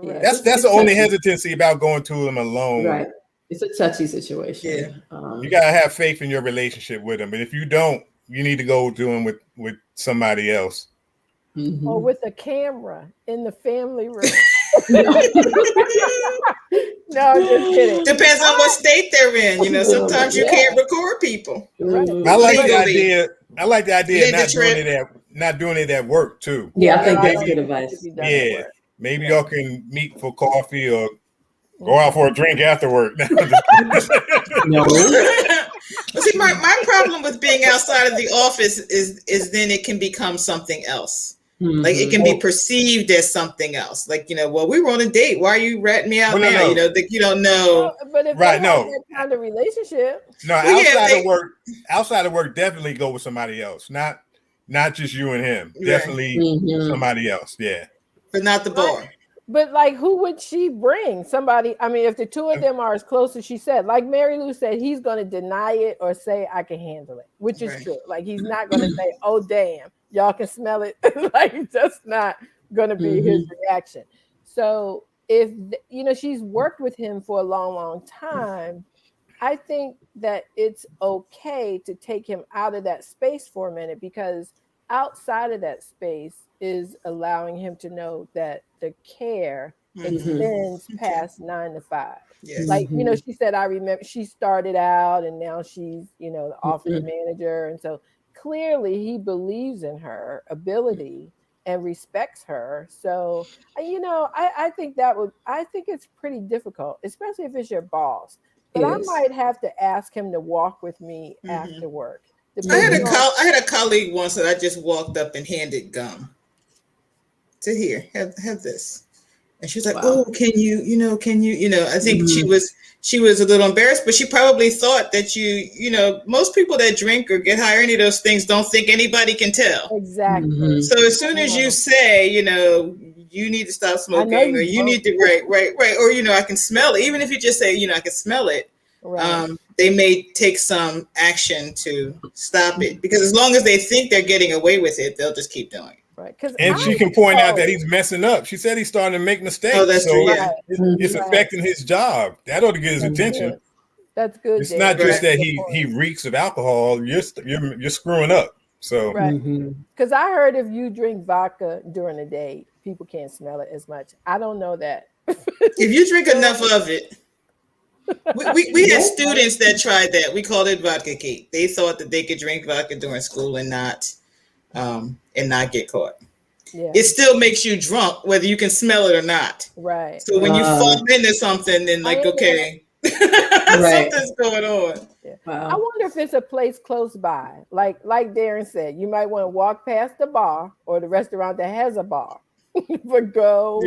That's the only hesitancy about going to him alone. Right. It's a touchy situation. Yeah. You gotta have faith in your relationship with him, but if you don't, you need to go to him with somebody else. Or with a camera in the family room. No, just kidding. Depends on what state they're in. Sometimes you can't record people. I like the idea. Of not doing it at work too. Yeah, I think that's good advice. Yeah, maybe y'all can meet for coffee or go out for a drink after work. No. See, my problem with being outside of the office is then it can become something else. Like it can be perceived as something else. Like, well, we were on a date. Why are you ratting me out now? You don't know. But if they have that kind of relationship. No, outside of work, definitely go with somebody else. Not just you and him. Definitely somebody else. Yeah. But not the bar. But like, who would she bring? Somebody, I mean, if the two of them are as close as she said, like Mary Lou said, he's going to deny it or say, I can handle it, which is true. Like, he's not going to say, oh, damn, y'all can smell it. Like, that's not going to be his reaction. So if, she's worked with him for a long, long time, I think that it's okay to take him out of that space for a minute, because outside of that space is allowing him to know that the care extends past 9 to 5. Yes. Like, she said, I remember she started out and now she's, the office manager. And so clearly he believes in her ability and respects her. So, I think it's pretty difficult, especially if it's your boss. But I might have to ask him to walk with me after work. I had a colleague once that I just walked up and handed gum. To here, have this. And she was like, Wow. "Oh, can you, I think she was a little embarrassed, but she probably thought that most people that drink or get high or any of those things don't think anybody can tell. Exactly. So as soon as you say, you need to stop I know smoking, or you you need to, right, or I can smell it. Even if you just say, I can smell it, Right. they may take some action to stop it, because as long as they think they're getting away with it, they'll just keep doing it. Right. Because And she can point out that he's messing up. She said he's starting to make mistakes. Oh, that's so true. Yeah. it's Right. affecting his job. That ought to get his That's attention. good. That's good. It's not just That's that he reeks of alcohol. You're screwing up. So right. Because I heard if you drink vodka during the day, people can't smell it as much. I don't know that. If you drink enough of it. We had students that tried that. We called it vodka cake. They thought that they could drink vodka during school and not get caught. Yeah. It still makes you drunk, whether you can smell it or not. Right. So when you fall into something, then okay, something's going on. Yeah. Wow. I wonder if it's a place close by, like Darren said. You might want to walk past the bar or the restaurant that has a bar, but go,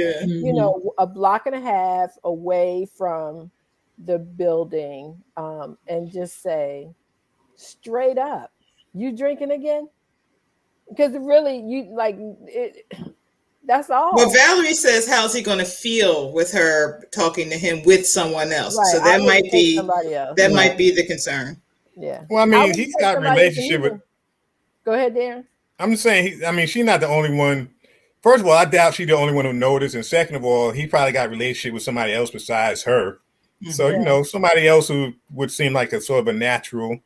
a block and a half away from the building, and just say straight up, "You drinking again?" Because really, you like it. That's all. Well, Valerie says, how's he going to feel with her talking to him with someone else? Right. So that might be somebody else. That might be the concern. Yeah. Well, I mean, he's got a relationship with. Go ahead, Darren. I'm just saying. She's not the only one. First of all, I doubt she's the only one who noticed, and second of all, he probably got a relationship with somebody else besides her. So somebody else who would seem like a sort of a natural.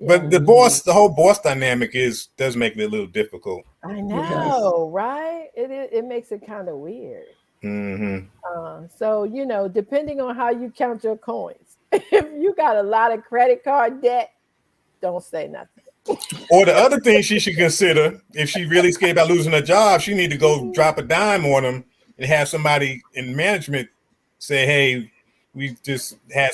But the whole boss dynamic does make it a little difficult. I know, right? It makes it kind of weird. So depending on how you count your coins, if you got a lot of credit card debt, don't say nothing. Or the other thing she should consider, if she really scared about losing her job, she need to go drop a dime on him and have somebody in management say, "Hey, we just had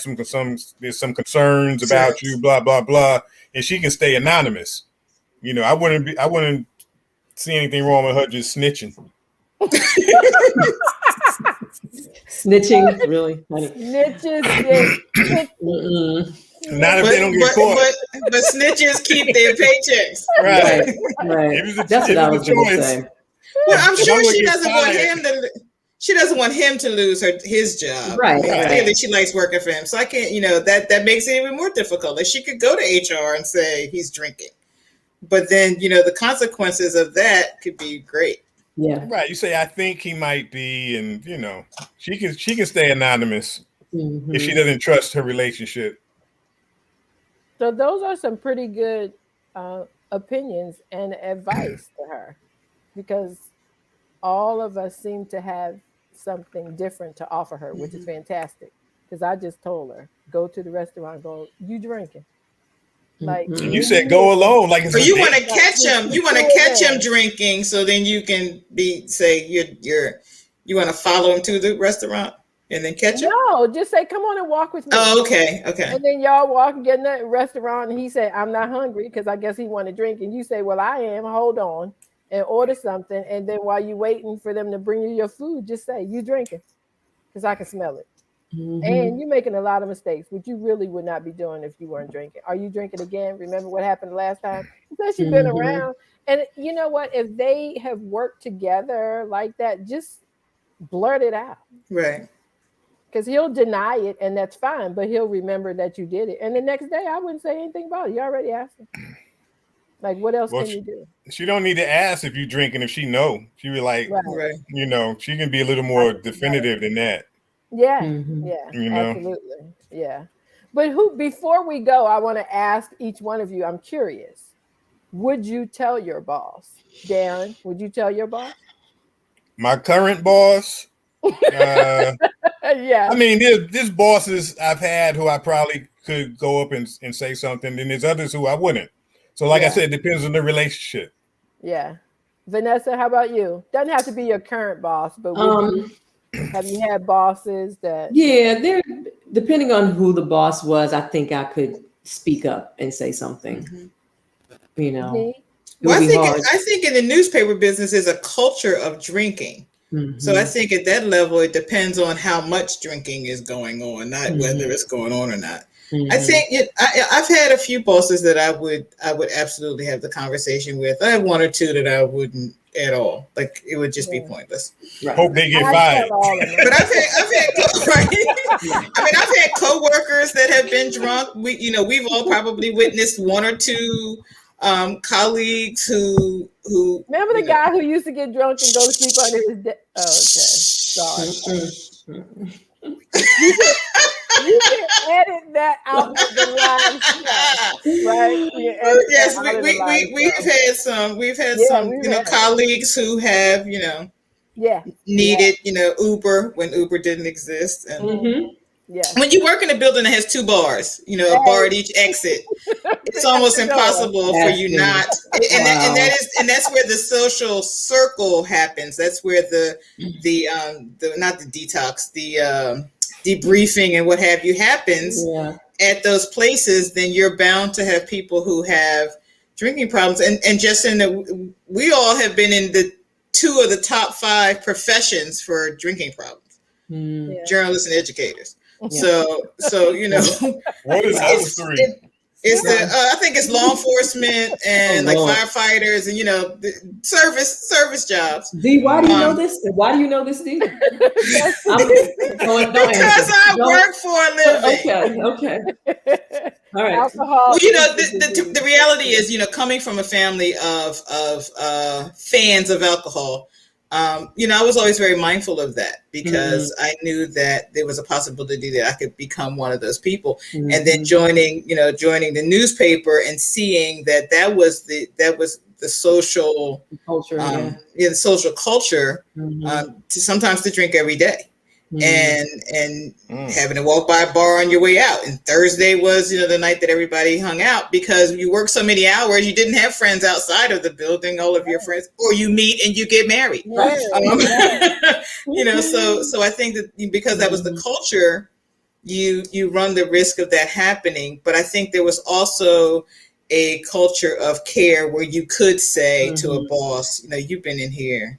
there's some concerns about you, blah blah blah," and she can stay anonymous. I wouldn't see anything wrong with her just snitching. Snitching, really? Snitches. Not if they don't get caught. But snitches keep their paychecks. Right. That's what I was going to say. Well, I'm sure she doesn't want him to. She doesn't want him to lose his job. Right. Clearly, she likes working for him. So I can't. That makes it even more difficult. Like, she could go to HR and say he's drinking, but then the consequences of that could be great. Yeah. Right. You say, I think he might be, and she can stay anonymous if she doesn't trust her relationship. So those are some pretty good opinions and advice to her, because all of us seem to have something different to offer her, which is fantastic. Because I just told her, go to the restaurant, you drinking. Like, and you said go alone, like, so you want to catch him. You want to catch him drinking, so then you can you want to follow him to the restaurant and then catch him. No, just say, come on and walk with me. Oh, okay. And then y'all walk and get in the restaurant, and he said, I'm not hungry, because I guess he wanted to drink. And you say, well, I am. Hold on, and order something. And then while you waiting for them to bring you your food, just say, you drinking, because I can smell it. And you're making a lot of mistakes, which you really would not be doing if you weren't drinking. Are you drinking again? Remember what happened the last time? Because you've been around. And you know what? If they have worked together like that, just blurt it out. Right. Because he'll deny it, and that's fine, but he'll remember that you did it. And the next day, I wouldn't say anything about it. You already asked him. Like, what else can you do? She don't need to ask if you drinking if she know. She be like, she can be a little more definitive than that. Yeah, absolutely. Yeah. But before we go, I want to ask each one of you, I'm curious, would you tell your boss? Darren, would you tell your boss? My current boss? Yeah. I mean, there's bosses I've had who I probably could go up and say something, and there's others who I wouldn't. So like I said, it depends on the relationship. Yeah. Vanessa, how about you? Doesn't have to be your current boss, but have you had bosses that? Yeah, depending on who the boss was, I think I could speak up and say something. Well, I think in the newspaper business is a culture of drinking. So I think at that level, it depends on how much drinking is going on, not whether it's going on or not. I think I've had a few bosses that I would absolutely have the conversation with. I have one or two that I wouldn't at all. Like it would just be pointless. Right. Hope they get fired. But I've had right. I mean, I've had coworkers that have been drunk. We've all probably witnessed one or two colleagues who remember the guy who used to get drunk and go to sleep under his desk. Oh, okay, sorry. You can edit that out of the live show, right? Yes, we've had some colleagues who have needed Uber when Uber didn't exist, and when you work in a building that has two bars, a bar at each exit, it's almost impossible for you not. And that's where the social circle happens. That's where the not the detox, the debriefing and what have you happens at those places. Then you're bound to have people who have drinking problems, and just in the, we all have been in the 2 of the top 5 professions for drinking problems, journalists and educators. So what is those 3? It's I think it's law enforcement and firefighters and the service jobs. Dee, why do you know this? Why do you know this, Dee? Because I work for a living. Okay. All right. Alcohol. Well, the reality is, coming from a family of fans of alcohol, I was always very mindful of that because I knew that there was a possibility that I could become one of those people. And then joining the newspaper and seeing that was the social culture, the social culture, to sometimes to drink every day. And having to walk by a bar on your way out. And Thursday was, the night that everybody hung out because you work so many hours, you didn't have friends outside of the building, all of your friends, or you meet and you get married. So I think that because that was the culture, you run the risk of that happening. But I think there was also a culture of care where you could say to a boss, you've been in here,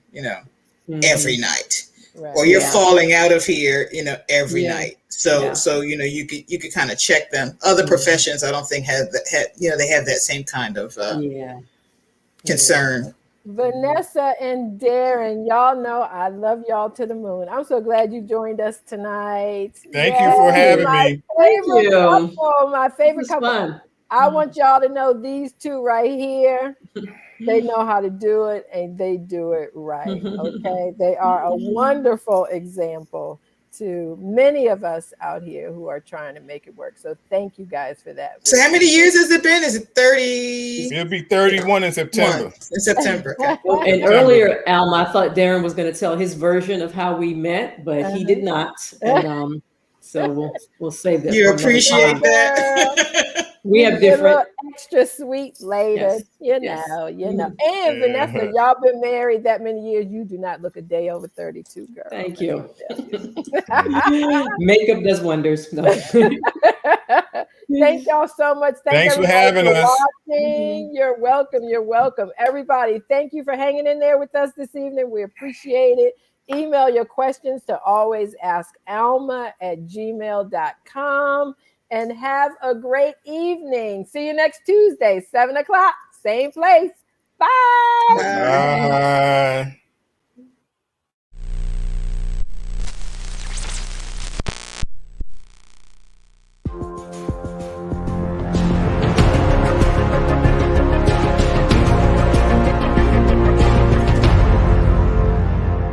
every night. Right. Or you're falling out of here, every night. So you could kind of check them. Other professions, I don't think they have that same kind of concern. Vanessa and Darren, y'all know I love y'all to the moon. I'm so glad you joined us tonight. Thank you for having me. My favorite couple. Fun. I want y'all to know these two right here. They know how to do it and they do it right. Okay. They are a wonderful example to many of us out here who are trying to make it work. So thank you guys for that. So how many years has it been? Is it 30? It'll be 31 in September. Okay. And earlier, Alma, I thought Darren was going to tell his version of how we met, but he did not. And so we'll save that. You appreciate that. We have different extra sweet later, you know. And Vanessa, y'all been married that many years. You do not look a day over 32, girl. Thank you. Makeup does wonders. No. Thank y'all so much. Thanks for having us. Watching. You're welcome. You're welcome. Everybody, thank you for hanging in there with us this evening. We appreciate it. Email your questions to alwaysask.alma@gmail.com. And have a great evening. See you next Tuesday, 7:00, same place. Bye. Bye.